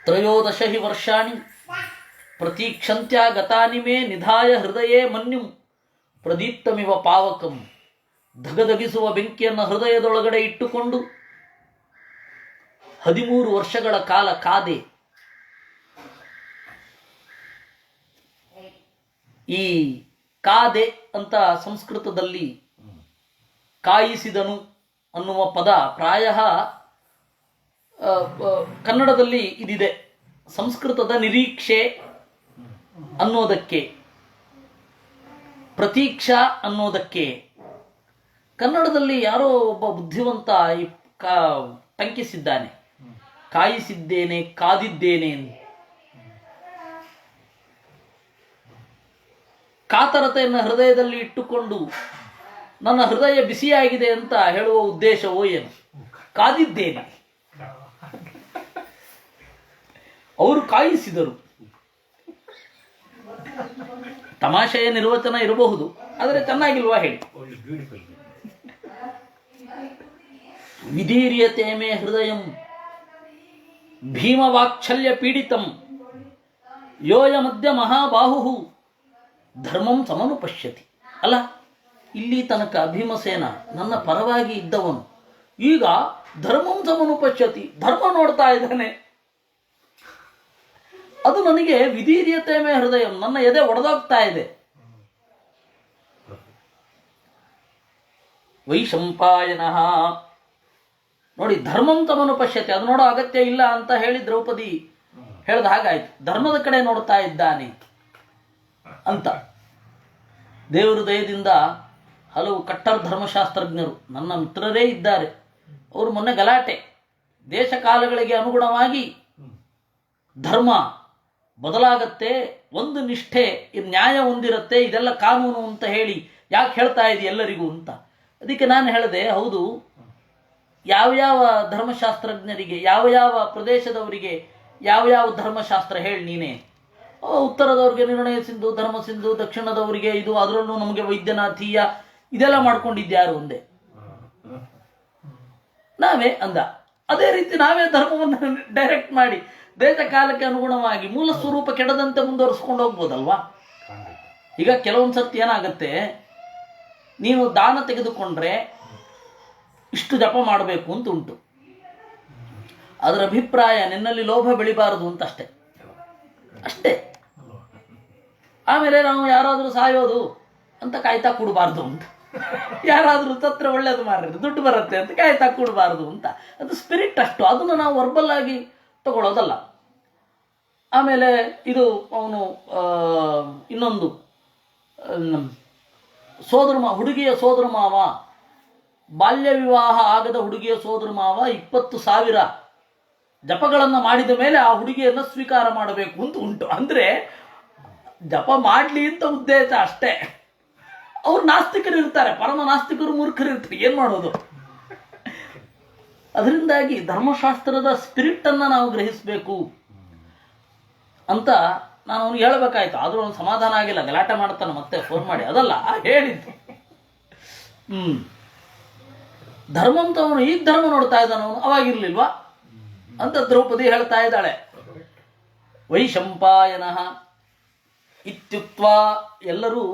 ತ್ರಯೋದಶ ಹಿ ವರ್ಷಾಣಿ ಪ್ರತೀಕ್ಷಂತ್ಯ ಗತಾನಿ ಮೇ ನಿಧಾಯ ಹೃದಯೇ ಮನ್ಯುಂ ಪ್ರದೀಪ್ತಮಿವ ಪಾವಕಂ. ಧಗಧಗಿಸುವ ಬೆಂಕಿಯನ್ನು ಹೃದಯದೊಳಗಡೆ ಇಟ್ಟುಕೊಂಡು 13 ವರ್ಷಗಳ ಕಾಲ ಕಾದೆ. ಈ ಕಾದೆ ಅಂತ ಸಂಸ್ಕೃತದಲ್ಲಿ ಕಾಯಿಸಿದನು ಅನ್ನುವ ಪದ ಪ್ರಾಯ ಕನ್ನಡದಲ್ಲಿ ಇದಿದೆ. ಸಂಸ್ಕೃತದ ನಿರೀಕ್ಷೆ ಅನ್ನೋದಕ್ಕೆ, ಪ್ರತೀಕ್ಷಾ ಅನ್ನೋದಕ್ಕೆ ಕನ್ನಡದಲ್ಲಿ ಯಾರೋ ಒಬ್ಬ ಬುದ್ಧಿವಂತ ಟಂಕಿಸಿದ್ದಾನೆ, ಕಾಯಿಸಿದ್ದೇನೆ, ಕಾದಿದ್ದೇನೆ. ಕಾತರತೆಯನ್ನು ಹೃದಯದಲ್ಲಿ ಇಟ್ಟುಕೊಂಡು ನನ್ನ ಹೃದಯ ಬಿಸಿಯಾಗಿದೆ ಅಂತ ಹೇಳುವ ಉದ್ದೇಶವೋ ಏನು? ಕಾದಿದ್ದೇನೆ. ಅವರು ಕಾಯಿಸಿದರು. ತಮಾಷೆಯ ನಿರ್ವಚನ ಇರಬಹುದು, ಆದರೆ ಚೆನ್ನಾಗಿಲ್ವಾ ಹೇಳಿ. ವಿದೀರ್ಯತೆ ಮೇ ಹೃದಯಂ ಭೀಮವಾಕ್ಛಲ್ಯ ಪೀಡಿತಂ ಯೋಯ ಮಧ್ಯ ಮಹಾಬಾಹು ಧರ್ಮಂ ಸಮನು ಪಶ್ಯತಿ. ಅಲ್ಲ, ಇಲ್ಲಿ ತನಕ ಭೀಮಸೇನ ನನ್ನ ಪರವಾಗಿ ಇದ್ದವನು ಈಗ ಧರ್ಮಂ ಸಮನು ಪಶ್ಯತಿ, ಧರ್ಮ ನೋಡ್ತಾ ಇದ್ದಾನೆ. ಅದು ನನಗೆ ವಿದೀರ್ಯತೆ ಮೇ ಹೃದಯಂ, ನನ್ನ ಎದೆ ಒಡೆದೋಗ್ತಾ ಇದೆ. ವೈಶಂಪಾಯನಃ ನೋಡಿ, ಧರ್ಮಂ ತಮನು ಪಶ್ಯತೆ, ಅದು ನೋಡೋ ಅಗತ್ಯ ಇಲ್ಲ ಅಂತ ಹೇಳಿ ದ್ರೌಪದಿ ಹೇಳ್ದ ಹಾಗಾಯ್ತು. ಧರ್ಮದ ಕಡೆ ನೋಡ್ತಾ ಇದ್ದಾನೆ ಅಂತ. ದೇವರ ದಯದಿಂದ ಹಲವು ಕಟ್ಟರ್ ಧರ್ಮಶಾಸ್ತ್ರಜ್ಞರು ನನ್ನ ಮಿತ್ರರೇ ಇದ್ದಾರೆ. ಅವರು ಮೊನ್ನೆ ಗಲಾಟೆ, ದೇಶ ಕಾಲಗಳಿಗೆ ಅನುಗುಣವಾಗಿ ಧರ್ಮ ಬದಲಾಗತ್ತೆ, ಒಂದು ನಿಷ್ಠೆ, ನ್ಯಾಯ ಹೊಂದಿರುತ್ತೆ, ಇದೆಲ್ಲ ಕಾನೂನು ಅಂತ ಹೇಳಿ ಯಾಕೆ ಹೇಳ್ತಾ ಇದೆ ಎಲ್ಲರಿಗೂ ಅಂತ. ಅದಕ್ಕೆ ನಾನು ಹೇಳಿದೆ, ಹೌದು, ಯಾವ್ಯಾವ ಧರ್ಮಶಾಸ್ತ್ರಜ್ಞರಿಗೆ, ಯಾವ ಪ್ರದೇಶದವರಿಗೆ ಯಾವ ಧರ್ಮಶಾಸ್ತ್ರ ಹೇಳಿ ನೀನೇ. ಉತ್ತರದವ್ರಿಗೆ ನಿರ್ಣಯ ಸಿಂಧು, ಧರ್ಮ ಸಿಂಧು, ದಕ್ಷಿಣದವರಿಗೆ ಇದು, ಅದರಲ್ಲೂ ನಮಗೆ ವೈದ್ಯನಾಥೀಯ, ಇದೆಲ್ಲ ಮಾಡ್ಕೊಂಡಿದ್ಯಾರು ಒಂದೇ ನಾವೇ ಅಂದ. ಅದೇ ರೀತಿ ನಾವೇ ಧರ್ಮವನ್ನು ಡೈರೆಕ್ಟ್ ಮಾಡಿ ದೇಶ ಕಾಲಕ್ಕೆ ಅನುಗುಣವಾಗಿ ಮೂಲ ಸ್ವರೂಪ ಕೆಡದಂತೆ ಮುಂದುವರಿಸ್ಕೊಂಡು ಹೋಗ್ಬೋದಲ್ವಾ. ಈಗ ಕೆಲವೊಂದು ಸರ್ತಿ ಏನಾಗುತ್ತೆ, ನೀನು ದಾನ ತೆಗೆದುಕೊಂಡ್ರೆ ಇಷ್ಟು ಜಪ ಮಾಡಬೇಕು ಅಂತ ಉಂಟು, ಅದರ ಅಭಿಪ್ರಾಯ ನಿನ್ನಲ್ಲಿ ಲೋಭ ಬೆಳಿಬಾರದು ಅಂತ ಅಷ್ಟೇ. ಆಮೇಲೆ ನಾವು ಯಾರಾದರೂ ಸಾಯೋದು ಅಂತ ಕಾಯ್ತಾ ಕೂಡಬಾರ್ದು ಅಂತ, ಯಾರಾದರೂ ತತ್ರ ಒಳ್ಳೇದು ಮಾಡಿದ್ರೆ ದುಡ್ಡು ಬರುತ್ತೆ ಅಂತ ಕಾಯ್ತಾ ಕೂಡಬಾರ್ದು ಅಂತ. ಅದು ಸ್ಪಿರಿಟ್ ಅಷ್ಟು, ಅದನ್ನು ನಾವು ವರ್ಬಲ್ ಆಗಿ ತಗೊಳ್ಳೋದಲ್ಲ. ಆಮೇಲೆ ಇದು ಅವನು ಇನ್ನೊಂದು ಹುಡುಗಿಯ ಸೋದರ ಮಾವ, ಬಾಲ್ಯ ವಿವಾಹ ಆಗದ ಹುಡುಗಿಯ ಸೋದರ ಮಾವ 20,000 ಜಪಗಳನ್ನು ಮಾಡಿದ ಮೇಲೆ ಆ ಹುಡುಗಿಯನ್ನು ಸ್ವೀಕಾರ ಮಾಡಬೇಕು ಅಂತ ಉಂಟು. ಅಂದರೆ ಜಪ ಮಾಡಲಿ ಅಂತ ಉದ್ದೇಶ ಅಷ್ಟೇ. ಅವ್ರು ನಾಸ್ತಿಕರು ಇರ್ತಾರೆ, ಪರಮ ನಾಸ್ತಿಕರು, ಮೂರ್ಖರು ಇರ್ತಾರೆ, ಏನು ಮಾಡೋದು? ಅದರಿಂದಾಗಿ ಧರ್ಮಶಾಸ್ತ್ರದ ಸ್ಪಿರಿಟನ್ನು ನಾವು ಗ್ರಹಿಸಬೇಕು ಅಂತ ನಾನು ಅವ್ನಿಗೆ ಹೇಳಬೇಕಾಯ್ತು. ಆದರೂ ಅವ್ನು ಸಮಾಧಾನ ಆಗಿಲ್ಲ, ಗಲಾಟೆ ಮಾಡ್ತಾನೆ ಮತ್ತೆ ಫೋನ್ ಮಾಡಿ. ಅದಲ್ಲ ಹೇಳಿದ್ದು. ಧರ್ಮ ಅಂತ ಅವನು ಈಗ ಧರ್ಮ ನೋಡ್ತಾ ಇದ್ದಾನ, ಅವನು ಅವಾಗಿರ್ಲಿಲ್ವಾ ಅಂತ ದ್ರೌಪದಿ ಹೇಳ್ತಾ ಇದ್ದಾಳೆ. ವೈಶಂಪಾಯನಃ ಇತ್ಯುಕ್ತ ಎಲ್ಲರೂ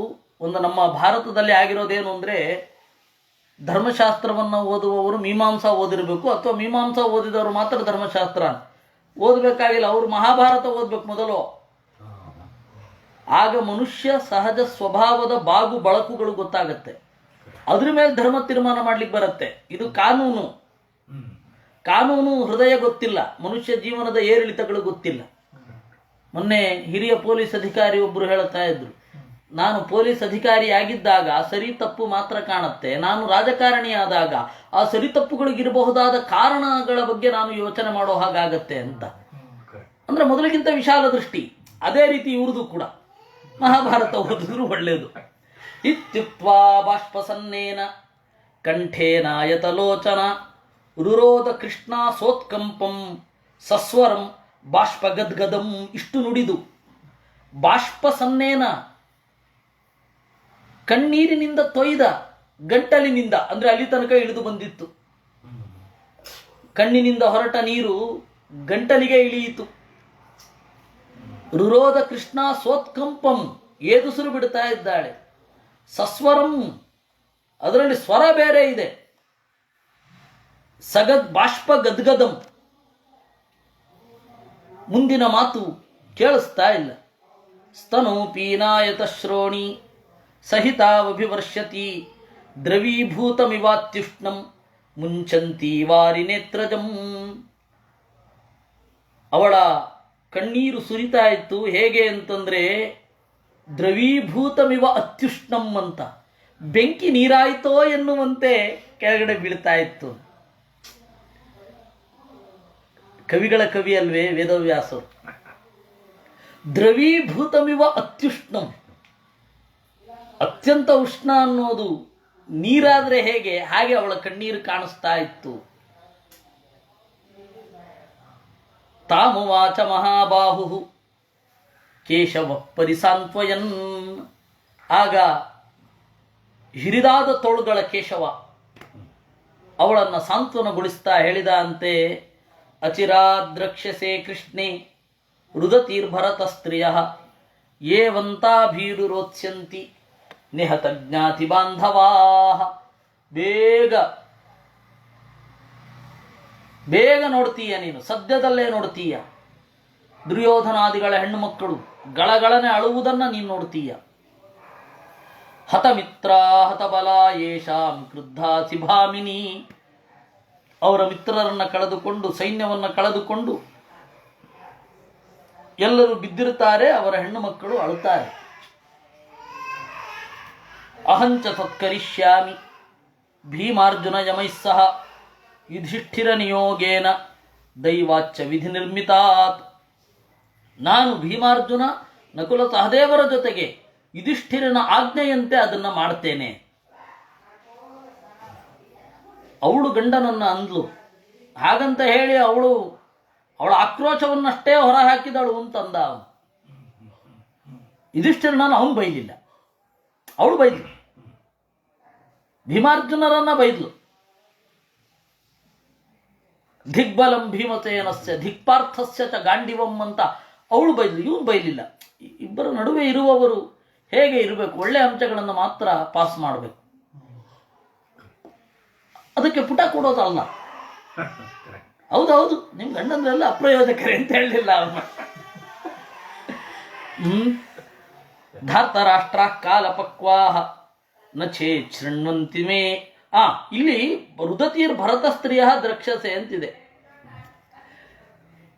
ಒಂದು ನಮ್ಮ ಭಾರತದಲ್ಲಿ ಆಗಿರೋದೇನು ಅಂದರೆ, ಧರ್ಮಶಾಸ್ತ್ರವನ್ನು ಓದುವವರು ಮೀಮಾಂಸಾ ಓದಿರಬೇಕು, ಅಥವಾ ಮೀಮಾಂಸಾ ಓದಿದವರು ಮಾತ್ರ ಧರ್ಮಶಾಸ್ತ್ರ ಓದಬೇಕಾಗಿಲ್ಲ. ಅವರು ಮಹಾಭಾರತ ಓದಬೇಕು ಮೊದಲು. ಆಗ ಮನುಷ್ಯ ಸಹಜ ಸ್ವಭಾವದ ಬಾಗು ಬಳಕುಗಳು ಗೊತ್ತಾಗತ್ತೆ. ಅದ್ರ ಮೇಲೆ ಧರ್ಮ ತೀರ್ಮಾನ ಮಾಡ್ಲಿಕ್ಕೆ ಬರುತ್ತೆ. ಇದು ಕಾನೂನು ಹೃದಯ ಗೊತ್ತಿಲ್ಲ, ಮನುಷ್ಯ ಜೀವನದ ಏರಿಳಿತಗಳು ಗೊತ್ತಿಲ್ಲ. ಮೊನ್ನೆ ಹಿರಿಯ ಪೊಲೀಸ್ ಅಧಿಕಾರಿ ಒಬ್ಬರು ಹೇಳ್ತಾ ಇದ್ರು, ನಾನು ಪೊಲೀಸ್ ಅಧಿಕಾರಿಯಾಗಿದ್ದಾಗ ಸರಿ ತಪ್ಪು ಮಾತ್ರ ಕಾಣುತ್ತೆ, ನಾನು ರಾಜಕಾರಣಿಯಾದಾಗ ಆ ಸರಿ ತಪ್ಪುಗಳಿಗಿರಬಹುದಾದ ಕಾರಣಗಳ ಬಗ್ಗೆ ನಾನು ಯೋಚನೆ ಮಾಡೋ ಹಾಗಾಗತ್ತೆ ಅಂತ. ಅಂದ್ರೆ ಮೊದಲಿಗಿಂತ ವಿಶಾಲ ದೃಷ್ಟಿ. ಅದೇ ರೀತಿ ಇವ್ರದ್ದು ಕೂಡ ಮಹಾಭಾರತ ಓದಿದ್ರು ಒಳ್ಳೆಯದು. ಇತ್ಯುಕ್ತ್ವಾ ಬಾಷ್ಪಸನ್ನೇನ ಕಂಠೇನಾಯತಲೋಚನ ರುರೋಧ ಕೃಷ್ಣ ಸೋತ್ಕಂಪಂ ಸಸ್ವರಂ ಬಾಷ್ಪಗದ್ಗದಂ. ಇಷ್ಟು ನುಡಿದು ಬಾಷ್ಪಸನ್ನೇನ, ಕಣ್ಣೀರಿನಿಂದ ತೊಯ್ದ ಗಂಟಲಿನಿಂದ, ಅಂದ್ರೆ ಅಲ್ಲಿ ತನಕ ಇಳಿದು ಬಂದಿತ್ತು. ಕಣ್ಣಿನಿಂದ ಹೊರಟ ನೀರು ಗಂಟಲಿಗೆ ಇಳಿಯಿತು. ರುರೋಧ ಕೃಷ್ಣ ಸೋತ್ಕಂಪಂ, ಏದುಸಿರು ಬಿಡ್ತಾ ಇದ್ದಾಳೆ. ಸಸ್ವರಂ, ಅದರಲ್ಲಿ ಸ್ವರ ಬೇರೆ ಇದೆ. ಸಗದ್ ಬಾಷ್ಪ ಗದ್ಗದಂ, ಮುಂದಿನ ಮಾತು ಕೇಳಿಸ್ತಾ ಇಲ್ಲ. ಸ್ತನೋ ಪೀನಾಯತ ಶ್ರೋಣಿ ಸಹಿತಾವಭಿವರ್ಷತಿ ದ್ರವೀಭೂತಮಿವಾತ್ಯುಷ್ಣಂ ಮುಂಚಂತಿ ವಾರಿ ನೇತ್ರಜಂ. ಅವಳ ಕಣ್ಣೀರು ಸುರಿತಾ ಇತ್ತು. ಹೇಗೆ ಅಂತಂದ್ರೆ ದ್ರವೀಭೂತಮಿವ ಅತ್ಯುಷ್ಣಂ ಅಂತ, ಬೆಂಕಿ ನೀರಾಯಿತೋ ಎನ್ನುವಂತೆ ಕೆಳಗಡೆ ಬೀಳ್ತಾ ಇತ್ತು. ಕವಿಗಳ ಕವಿ ಅಲ್ವೇ ವೇದವ್ಯಾಸರು. ದ್ರವೀಭೂತಮಿವ ಅತ್ಯುಷ್ಣಂ, ಅತ್ಯಂತ ಉಷ್ಣ ಅನ್ನೋದು ನೀರಾದ್ರೆ ಹೇಗೆ, ಹಾಗೆ ಅವಳ ಕಣ್ಣೀರು ಕಾಣಿಸ್ತಾ ಇತ್ತು. ತಾಮುವಾಚ ಮಹಾಬಾಹು ಕೇಶವ ಪರಿಸಾಂತ್ವಯನ್. ಆಗ ಹಿರಿದಾದ ತೋಳುಗಳ ಕೇಶವ ಅವಳನ್ನು ಸಾಂತ್ವನಗೊಳಿಸ್ತಾ ಹೇಳಿದ ಅಂತೆ, ಅಚಿರಾದ್ರಕ್ಷಸೆ ಕೃಷ್ಣೆ ರುದತೀರ್ಭರತ ಸ್ತ್ರೀಯ ಏವಂತಾಭೀರುರೋತ್ಸ್ಯಂತಿ ನಿಹತ ಜ್ಞಾತಿ ಬಾಂಧವಾ. ಬೇಗ ಬೇಗ ನೋಡ್ತೀಯ ನೀನು, ಸದ್ಯದಲ್ಲೇ ನೋಡ್ತೀಯ. ದುರ್ಯೋಧನಾದಿಗಳ ಹೆಣ್ಣು ಮಕ್ಕಳು ಗಳಗಳನೆ ಅಳುವುದನ್ನು ನೀನು ನೋಡ್ತೀಯ. ಹತಮಿತ್ರ ಹತಬಲ ಯೇಷಾಂ ಕ್ರುದ್ಧಾಸಿ ಭಾಮಿನಿ. ಅವರ ಮಿತ್ರರನ್ನು ಕಳೆದುಕೊಂಡು, ಸೈನ್ಯವನ್ನು ಕಳೆದುಕೊಂಡು ಎಲ್ಲರೂ ಬಿದ್ದಿರುತ್ತಾರೆ. ಅವರ ಹೆಣ್ಣು ಮಕ್ಕಳು ಅಳುತ್ತಾರೆ. ಅಹಂಚ ತತ್ಕರಿಷ್ಯಾಮಿ ಭೀಮಾರ್ಜುನ ಯಮೈಸ್ಸಹ ಯುಧಿಷ್ಠಿರ ನಿಯೋಗೇನ ದೈವಾಚ್ಯ ವಿಧಿ ನಿರ್ಮಿತಾತ್. ನಾನು ಭೀಮಾರ್ಜುನ ನಕುಲ ಸಹದೇವರ ಜೊತೆಗೆ ಯುಧಿಷ್ಠಿರನ ಆಜ್ಞೆಯಂತೆ ಅದನ್ನು ಮಾಡ್ತೇನೆ. ಅವಳು ಗಂಡನನ್ನ ಅಂದ್ಲು. ಹಾಗಂತ ಹೇಳಿ ಅವಳ ಆಕ್ರೋಶವನ್ನಷ್ಟೇ ಹೊರ ಹಾಕಿದಳು ಅಂತಂದ ಅವನು. ಯುಧಿಷ್ಠಿರನನ್ನು ಅವನು ಬೈಲಿಲ್ಲ, ಅವಳು ಬೈದ್ಲು. ಭೀಮಾರ್ಜುನರನ್ನ ಬೈದ್ಲು. ದಿಗ್ಬಲಂ ಭೀಮಸೇನಸ್ಯ ದಿಕ್ಪಾರ್ಥಸ್ಯ ಚ ಗಾಂಡಿವಂ ಅಂತ ಅವಳು ಬೈದ್ಲು, ಇವನು ಬೈಲಿಲ್ಲ. ಇಬ್ಬರ ನಡುವೆ ಇರುವವರು ಹೇಗೆ ಇರಬೇಕು, ಒಳ್ಳೆ ಅಂಶಗಳನ್ನು ಮಾತ್ರ ಪಾಸ್ ಮಾಡಬೇಕು. ಅದಕ್ಕೆ ಪುಟ ಕೊಡೋದಲ್ಲ. ಹೌದೌದು, ನಿಮ್ ಗಂಡಂದ್ರೆಲ್ಲ ಅಪ್ರಯೋಜಕರೇ ಅಂತ ಹೇಳಲಿಲ್ಲ ಅವನು. ಧಾರ್ತರಾಷ್ಟ್ರ ಕಾಲ ಪಕ್ವಾಹ ನಚೇ ಶೃಣ್ವಂತಿ ಮೇ. ಇಲ್ಲಿ ರುದತೀರ್ ಭರತ ಸ್ತ್ರೀಯ ದ್ರಕ್ಷಸೆ ಅಂತಿದೆ.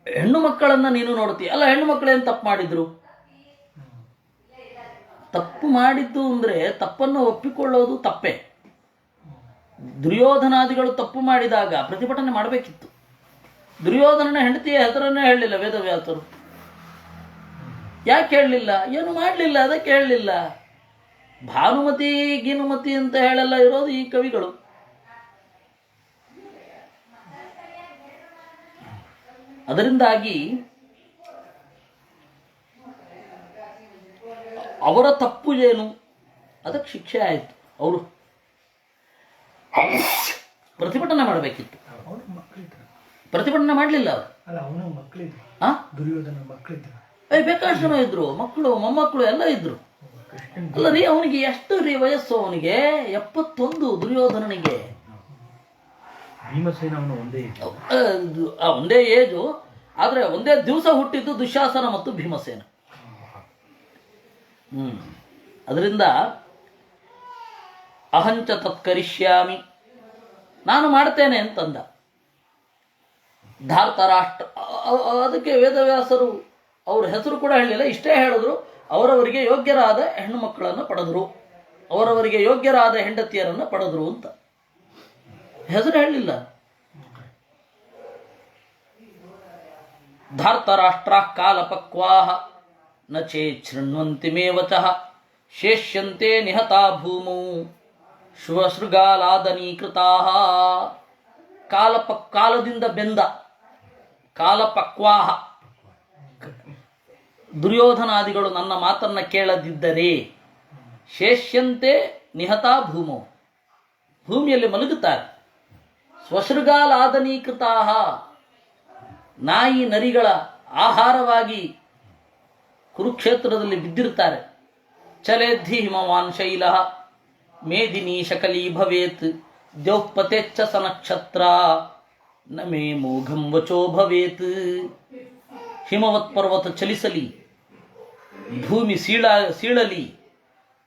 ಹೆಣ್ಣು ಮಕ್ಕಳನ್ನ ನೀನು ನೋಡ್ತೀಯ ಅಲ್ಲ. ಹೆಣ್ಣು ಮಕ್ಕಳೇನು ತಪ್ಪು ಮಾಡಿದ್ರು? ತಪ್ಪು ಮಾಡಿದ್ದು ಅಂದ್ರೆ ತಪ್ಪನ್ನು ಒಪ್ಪಿಕೊಳ್ಳೋದು ತಪ್ಪೇ. ದುರ್ಯೋಧನಾದಿಗಳು ತಪ್ಪು ಮಾಡಿದಾಗ ಪ್ರತಿಭಟನೆ ಮಾಡಬೇಕಿತ್ತು. ದುರ್ಯೋಧನನ ಹೆಂಡತಿಯ ಹೆಸರನ್ನೇ ಹೇಳಲಿಲ್ಲ ವೇದವ್ಯಾಸರು. ಯಾಕೆ ಹೇಳಲಿಲ್ಲ? ಏನು ಮಾಡಲಿಲ್ಲ, ಅದಕ್ಕೆ ಹೇಳಲಿಲ್ಲ. ಭಾನುಮತಿ ಗೀನುಮತಿ ಅಂತ ಹೇಳೆಲ್ಲ ಇರೋದು ಈ ಕವಿಗಳು. ಅದರಿಂದಾಗಿ ಅವರ ತಪ್ಪು ಏನು, ಅದಕ್ಕೆ ಶಿಕ್ಷೆ ಆಯಿತು. ಅವರು ಪ್ರತಿಭಟನೆ ಮಾಡಬೇಕಿತ್ತು, ಪ್ರತಿಭಟನೆ ಮಾಡಲಿಲ್ಲ ಅವರು. ಬೇಕಾದಷ್ಟು ಜನ ಇದ್ರು, ಮಕ್ಕಳು ಮೊಮ್ಮಕ್ಕಳು ಎಲ್ಲ ಇದ್ರು. ಅಲ್ಲ ರೀ, ಅವನಿಗೆ ಎಷ್ಟು ರೀ ವಯಸ್ಸು? ಅವನಿಗೆ 71. ದುರ್ಯೋಧನನಿಗೆ ಒಂದೇ ಏಜು, ಆದ್ರೆ ಒಂದೇ ದಿವಸ ಹುಟ್ಟಿದ್ದು ದುಶ್ಯಾಸನ ಮತ್ತು ಭೀಮಸೇನ. ಅದರಿಂದ ಅಹಂಚ ತತ್ಕರಿಷ್ಯಾಮಿ, ನಾನು ಮಾಡ್ತೇನೆ ಅಂತಂದ. ಧಾರ್ತರಾಷ್ಟ್ರ, ಅದಕ್ಕೆ ವೇದವ್ಯಾಸರು ಅವ್ರ ಹೆಸರು ಕೂಡ ಹೇಳಲಿಲ್ಲ, ಇಷ್ಟೇ ಹೇಳಿದ್ರು. ಅವರವರಿಗೆ ಯೋಗ್ಯರಾದ ಹೆಣ್ಣು ಮಕ್ಕಳನ್ನು ಪಡೆದರು, ಅವರವರಿಗೆ ಯೋಗ್ಯರಾದ ಹೆಂಡತಿಯರನ್ನು ಪಡೆದರು ಅಂತ ಹೆಸರು ಹೇಳಲಿಲ್ಲ. ಧಾರ್ತರಾಷ್ಟ್ರ ಕಾಲಪಕ್ವಾ ನ ಚೇತ್ ಶೃಣ್ವಂತಿ ಮೇ ವಚಃ ಶೇಷ್ಯಂತೆ ನಿಹತಾ ಭೂಮೌ ಶೃಗಾಲಾದನೀಕೃತಾ. ಕಾಲದಿಂದ ಬೆಂದ ಕಾಲಪಕ್ವಾಹ, ದುರ್ಯೋಧನಾದಿಗಳು ನನ್ನ ಮಾತನ್ನು ಕೇಳದಿದ್ದರೆ ಶೇಷ್ಯಂತೆ ನಿಹತಾ ಭೂಮೌ, ಭೂಮಿಯಲ್ಲಿ ಮಲಗುತ್ತಾರೆ. ಸ್ವಶೃಗಾಲಾದನೀಕೃತಾ, ನಾಯಿ ನರಿಗಳ ಆಹಾರವಾಗಿ ಕುರುಕ್ಷೇತ್ರದಲ್ಲಿ ಬಿದ್ದಿರ್ತಾರೆ. ಚಲೇದ್ಧಿ ಹಿಮವಾನ್ ಶೈಲ ಮೇದಿನಿ ಶಕಲೀ ಭವೇತ್ ದ್ಯೌಪತೆಚ್ಚ ಸ ನಕ್ಷತ್ರ ನ ಮೇ ಮೋಘಂ ವಚೋ ಭವೇತ್. ಹಿಮವತ್ ಪರ್ವತ ಚಲಿಸಲಿ, ಭೂಮಿ ಸೀಳಲಿ,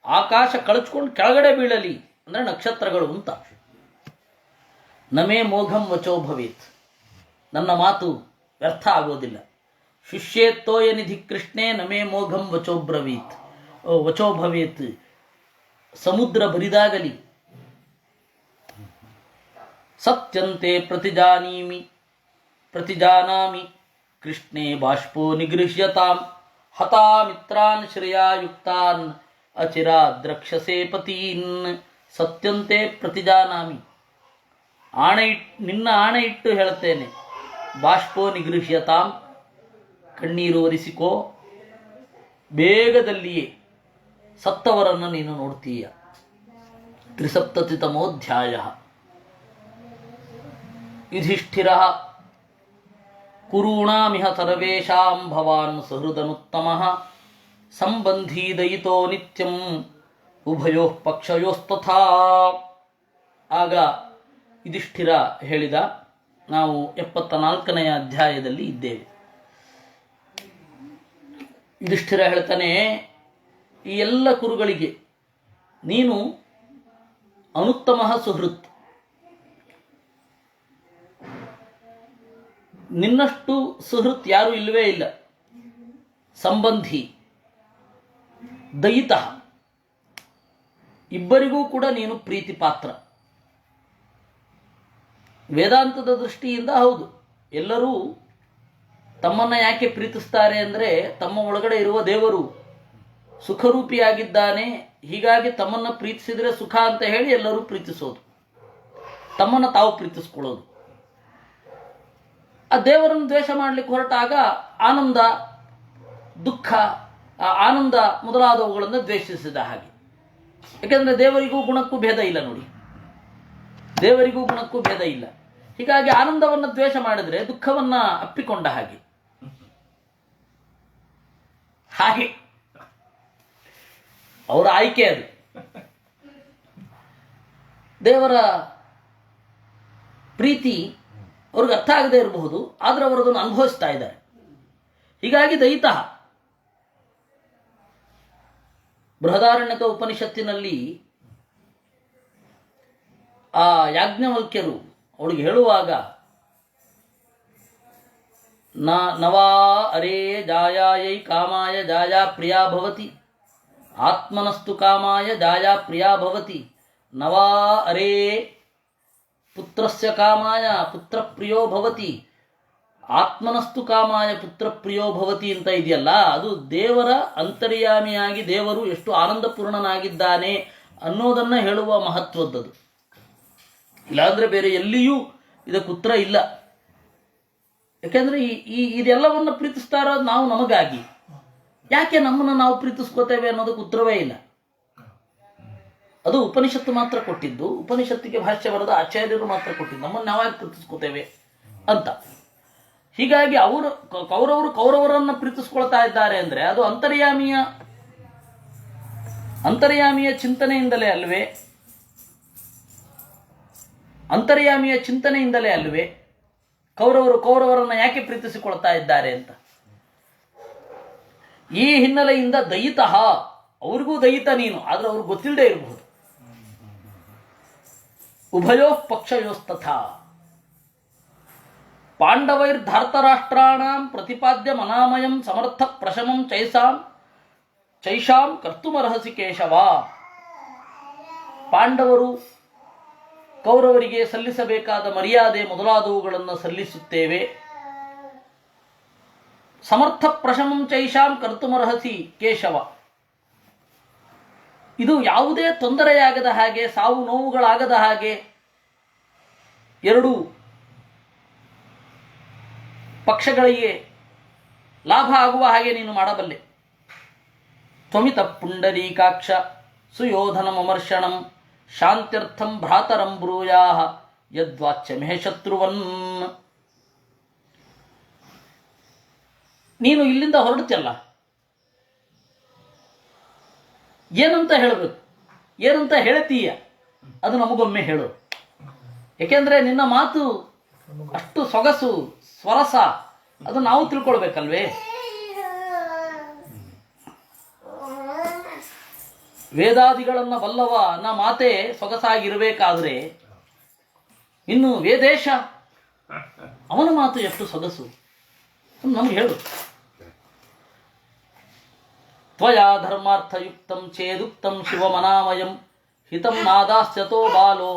ಆಕಾಶ ಕಳಚ್ಕೊಂಡು ಕೆಳಗಡೆ ಬೀಳಲಿ ಅಂದರೆ ನಕ್ಷತ್ರಗಳು ಅಂತ. ನಮೇ ಮೋಘಂ ವಚೋ ಭವೇತ್, ನನ್ನ ಮಾತು ವ್ಯರ್ಥ ಆಗೋದಿಲ್ಲ. ಶಿಷ್ಯೇತ್ತೋಯ ನಿಧಿ ಕೃಷ್ಣೇ ನಮೇ ಮೋಘಂ ವಚೋ ಭವೇತ್. ಸಮುದ್ರ ಬರಿದಾಗಲಿ, ಸತ್ಯಂತೆ ಪ್ರತಿಜಾನಾಮಿ ಕೃಷ್ಣೇ ಬಾಷ್ಪೋ ನಿಗೃಹ್ಯತಾಂ ಹತಾ ಮಿತ್ರಾನ್ ಶ್ರೇಯಾಯುಕ್ತಾನ್ ಅಚಿರಾದ್ರಕ್ಷಸೇ ಪತೀನ್. ಸತ್ಯಂತೆ ಪ್ರತಿಜಾನಾಮಿ, ನಿನ್ನ ಆಣೆ ಇಟ್ಟು ಹೇಳುತ್ತೇನೆ. ಬಾಷ್ಪೋ ನಿಗೃಹ್ಯತಾಂ, ಕಣ್ಣೀರು ಒರೆಸಿಕೋ, ಬೇಗದಲ್ಲಿಯೇ ಸತ್ತವರನ್ನು ನೀನು ನೋಡ್ತೀಯ. 73ತಮೋಧ್ಯಾಯ. ಯುಧಿಷ್ಠಿರಃ ಕುರುಣಾಮಿಹ ಸರ್ವೇಷಾಂ ಭವಾನ್ ಸುಹೃದನುತ್ತಮಃ ಸಂಬಂಧೀ ದಯಿತೋ ನಿತ್ಯಂ ಉಭಯೋಃ ಪಕ್ಷಯೋಸ್ತಥಾ. ಆಗ ಯುಧಿಷ್ಠಿರ ಹೇಳಿದ, ನಾವು 74ನೆಯ ಅಧ್ಯಾಯದಲ್ಲಿ ಇದ್ದೇವೆ. ಯುಧಿಷ್ಠಿರ ಹೇಳ್ತಾನೆ, ಈ ಎಲ್ಲ ಕುರುಗಳಿಗೆ ನೀನು ಅನುತ್ತಮ ಸುಹೃತ್, ನಿನ್ನಷ್ಟು ಸುಹೃತ್ ಯಾರೂ ಇಲ್ಲವೇ ಇಲ್ಲ. ಸಂಬಂಧಿ, ದಯಿತ, ಇಬ್ಬರಿಗೂ ಕೂಡ ನೀನು ಪ್ರೀತಿ ಪಾತ್ರ. ವೇದಾಂತದ ದೃಷ್ಟಿಯಿಂದ ಹೌದು, ಎಲ್ಲರೂ ತಮ್ಮನ್ನು ಯಾಕೆ ಪ್ರೀತಿಸ್ತಾರೆ ಅಂದರೆ ತಮ್ಮ ಒಳಗಡೆ ಇರುವ ದೇವರು ಸುಖರೂಪಿಯಾಗಿದ್ದಾನೆ, ಹೀಗಾಗಿ ತಮ್ಮನ್ನು ಪ್ರೀತಿಸಿದರೆ ಸುಖ ಅಂತ ಹೇಳಿ ಎಲ್ಲರೂ ಪ್ರೀತಿಸೋದು, ತಮ್ಮನ್ನು ತಾವು ಪ್ರೀತಿಸ್ಕೊಳ್ಳೋದು. ಆ ದೇವರನ್ನು ದ್ವೇಷ ಮಾಡಲಿಕ್ಕೆ ಹೊರಟಾಗ ಆನಂದ, ದುಃಖ, ಆನಂದ ಮೊದಲಾದವುಗಳನ್ನು ದ್ವೇಷಿಸಿದ ಹಾಗೆ. ಯಾಕೆಂದರೆ ದೇವರಿಗೂ ಗುಣಕ್ಕೂ ಭೇದ ಇಲ್ಲ ನೋಡಿ, ದೇವರಿಗೂ ಗುಣಕ್ಕೂ ಭೇದ ಇಲ್ಲ. ಹೀಗಾಗಿ ಆನಂದವನ್ನು ದ್ವೇಷ ಮಾಡಿದರೆ ದುಃಖವನ್ನು ಅಪ್ಪಿಕೊಂಡ ಹಾಗೆ. ಹಾಗೆ ಅವರ ಆಯ್ಕೆ ಅದು. ದೇವರ ಪ್ರೀತಿ ಅವ್ರಿಗೆ ಅರ್ಥ ಆಗದೆ ಇರಬಹುದು, ಆದರೆ ಅವರು ಅದನ್ನು ಅನುಭವಿಸ್ತಾ ಇದ್ದಾರೆ. ಹೀಗಾಗಿ ದಯಿತ. ಬೃಹದಾರಣ್ಯಕ ಉಪನಿಷತ್ತಿನಲ್ಲಿ ಆ ಯಾಜ್ಞವಲ್ಕ್ಯರು ಅವಳಿಗೆ ಹೇಳುವಾಗ, ನವಾ ಅರೇ ಜಾಯಾಯೈ ಕಾಮಾಯ ಜಾಯಾ ಪ್ರಿಯಾ ಭವತಿ ಆತ್ಮನಸ್ತು ಕಾಮಾಯ ಜಾಯಾ ಪ್ರಿಯಾ ಭವತಿ ನವಾ ಅರೇ ಪುತ್ರಸ್ಯ ಕಾಮಾಯ ಪುತ್ರ ಪ್ರಿಯೋ ಭವತಿ ಆತ್ಮನಸ್ತು ಕಾಮಾಯ ಪುತ್ರ ಪ್ರಿಯೋ ಭವತಿ ಅಂತ ಇದೆಯಲ್ಲ, ಅದು ದೇವರ ಅಂತರ್ಯಾಮಿಯಾಗಿ ದೇವರು ಎಷ್ಟು ಆನಂದಪೂರ್ಣನಾಗಿದ್ದಾನೆ ಅನ್ನೋದನ್ನು ಹೇಳುವ ಮಹತ್ವದ್ದದು. ಇಲ್ಲಾಂದರೆ ಬೇರೆ ಎಲ್ಲಿಯೂ ಇದಕ್ಕೆ ಉತ್ತರ ಇಲ್ಲ. ಯಾಕೆಂದರೆ ಇದೆಲ್ಲವನ್ನು ಪ್ರೀತಿಸ್ತಾ ಇರೋದು ನಾವು ನಮಗಾಗಿ. ಯಾಕೆ ನಮ್ಮನ್ನು ನಾವು ಪ್ರೀತಿಸ್ಕೋತೇವೆ ಅನ್ನೋದಕ್ಕೆ ಉತ್ತರವೇ ಇಲ್ಲ. ಅದು ಉಪನಿಷತ್ತು ಮಾತ್ರ ಕೊಟ್ಟಿದ್ದು, ಉಪನಿಷತ್ತಿಗೆ ಭಾಷ್ಯ ಬರೆದ ಆಚಾರ್ಯರು ಮಾತ್ರ ಕೊಟ್ಟಿದ್ದು, ನಮ್ಮನ್ನು ನಾವಾಗಿ ಪ್ರೀತಿಸ್ಕೋತೇವೆ ಅಂತ. ಹೀಗಾಗಿ ಕೌರವರನ್ನು ಪ್ರೀತಿಸ್ಕೊಳ್ತಾ ಇದ್ದಾರೆ ಅಂದರೆ ಅದು ಅಂತರ್ಯಾಮಿಯ ಚಿಂತನೆಯಿಂದಲೇ ಅಲ್ವೇ? ಅಂತರ್ಯಾಮಿಯ ಚಿಂತನೆಯಿಂದಲೇ ಅಲ್ವೇ ಕೌರವರನ್ನು ಯಾಕೆ ಪ್ರೀತಿಸಿಕೊಳ್ತಾ ಇದ್ದಾರೆ ಅಂತ. ಈ ಹಿನ್ನೆಲೆಯಿಂದ ದಯಿತ, ಅವ್ರಿಗೂ ದಯಿತ ನೀನು, ಆದ್ರೆ ಅವ್ರಿಗೆ ಗೊತ್ತಿಲ್ಲದೆ ಇರಬಹುದು. ಉಭಯೋ ಪಕ್ಷಯೋಸ್ತಥಾ ಪಾಂಡವೈರ್ಧಾರ್ತರಾಷ್ಟ್ರಾಣಾಂ ಪ್ರತಿಪಾದ್ಯ ಮನಾಮಯಂ ಸಮರ್ಥ ಪ್ರಶಮಂ ಚೈಸಾಂ ಚೈಷಾಂ ಕರ್ತುಮರ್ಹಸಿ ಕೇಶವ. ಪಾಂಡವರು ಕೌರವರಿಗೆ ಸಲ್ಲಿಸಬೇಕಾದ ಮರ್ಯಾದೆ ಮೊದಲಾದವುಗಳನ್ನು ಸಲ್ಲಿಸುತ್ತೇವೆ. ಸಮರ್ಥ ಪ್ರಶಮಂ ಚೈಷಾಂ ಕರ್ತುಮರ್ಹಸಿ ಕೇಶವ. ಇದು ಯಾವುದೇ ತೊಂದರೆಯಾಗದ ಹಾಗೆ, ಸಾವು ನೋವುಗಳಾಗದ ಹಾಗೆ, ಎರಡೂ ಪಕ್ಷಗಳಿಗೆ ಲಾಭ ಆಗುವ ಹಾಗೆ ನೀನು ಮಾಡಬಲ್ಲೆ. ತ್ವಮಿತ ಪುಂಡರೀಕಾಕ್ಷ ಸುಯೋಧನಮರ್ಷಣಂ ಶಾಂತ್ಯರ್ಥಂ ಭ್ರಾತರಂ ಬ್ರೂಯಾಹ ಯದ್ವಾಚ್ಯ ಮೇ ಶತ್ರುವನ್. ನೀನು ಇಲ್ಲಿಂದ ಹೊರಡ್ತಿಯಲ್ಲ, ಏನಂತ ಹೇಳಬೇಕು, ಏನಂತ ಹೇಳ್ತೀಯ ಅದು ನಮಗೊಮ್ಮೆ ಹೇಳು. ಏಕೆಂದರೆ ನಿನ್ನ ಮಾತು ಅಷ್ಟು ಸೊಗಸು ಸ್ವರಸ, ಅದು ನಾವು ತಿಳ್ಕೊಳ್ಬೇಕಲ್ವೇ. ವೇದಾದಿಗಳನ್ನು ಬಲ್ಲವ ನಾ ಮಾತೆ ಸೊಗಸಾಗಿರಬೇಕಾದ್ರೆ ಇನ್ನು ವೇದೇಶ ಅವನ ಮಾತು ಎಷ್ಟು ಸೊಗಸು ನಮ್ಗೆ ಹೇಳು. ತ್ವಯಾ ಧರ್ಮಾರ್ಥಯುಕ್ತಂ ಚೇದುಕ್ತಂ ಶಿವಮನಾಮಯಂ ಹಿತಂ ನಾದಾಸ್ಯತೋ ಬಾಲೋ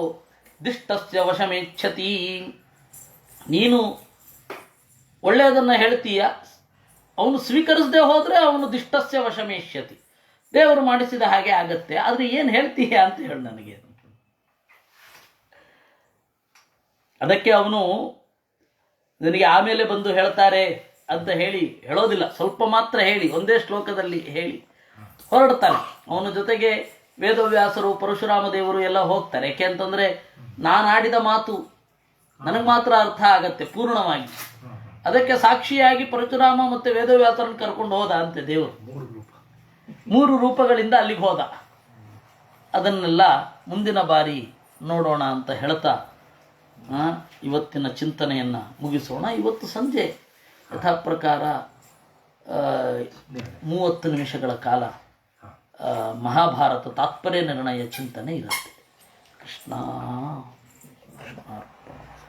ದಿಷ್ಟಸ್ಯ ವಶಮೇಚ್ಛತಿ. ನೀನು ಒಳ್ಳೆಯದನ್ನು ಹೇಳ್ತೀಯ, ಅವನು ಸ್ವೀಕರಿಸದೆ ಹೋದರೆ ಅವನು ದಿಷ್ಟಸ್ಯ ವಶಮೇಷ್ಯತಿ, ದೇವರು ಮಾಡಿಸಿದ ಹಾಗೆ ಆಗತ್ತೆ. ಆದರೆ ಏನು ಹೇಳ್ತೀಯ ಅಂತ ಹೇಳು ನನಗೆ. ಅದಕ್ಕೆ ಅವನು ನನಗೆ ಆಮೇಲೆ ಬಂದು ಹೇಳ್ತಾರೆ ಅಂತ ಹೇಳೋದಿಲ್ಲ, ಸ್ವಲ್ಪ ಮಾತ್ರ ಹೇಳಿ ಒಂದೇ ಶ್ಲೋಕದಲ್ಲಿ ಹೇಳಿ ಹೊರಡ್ತಾನೆ. ಅವನ ಜೊತೆಗೆ ವೇದವ್ಯಾಸರು, ಪರಶುರಾಮ ದೇವರು ಎಲ್ಲ ಹೋಗ್ತಾರೆ. ಯಾಕೆ ಅಂತಂದರೆ ನಾನು ಆಡಿದ ಮಾತು ನನಗೆ ಮಾತ್ರ ಅರ್ಥ ಆಗತ್ತೆ ಪೂರ್ಣವಾಗಿ. ಅದಕ್ಕೆ ಸಾಕ್ಷಿಯಾಗಿ ಪರಶುರಾಮ ಮತ್ತು ವೇದವ್ಯಾಸರನ್ನು ಕರ್ಕೊಂಡು ಹೋದ ಅಂತೆ ದೇವರು. 3 ರೂಪಗಳಿಂದ ಅಲ್ಲಿಗೆ ಹೋದ. ಅದನ್ನೆಲ್ಲ ಮುಂದಿನ ಬಾರಿ ನೋಡೋಣ ಅಂತ ಹೇಳ್ತಾ ಇವತ್ತಿನ ಚಿಂತನೆಯನ್ನು ಮುಗಿಸೋಣ. ಇವತ್ತು ಸಂಜೆ ಯಥಾ ಪ್ರಕಾರ 30 ನಿಮಿಷಗಳ ಕಾಲ ಮಹಾಭಾರತ ತಾತ್ಪರ್ಯ ನಿರ್ಣಯ ಚಿಂತನೆ ಇರುತ್ತೆ. ಕೃಷ್ಣ.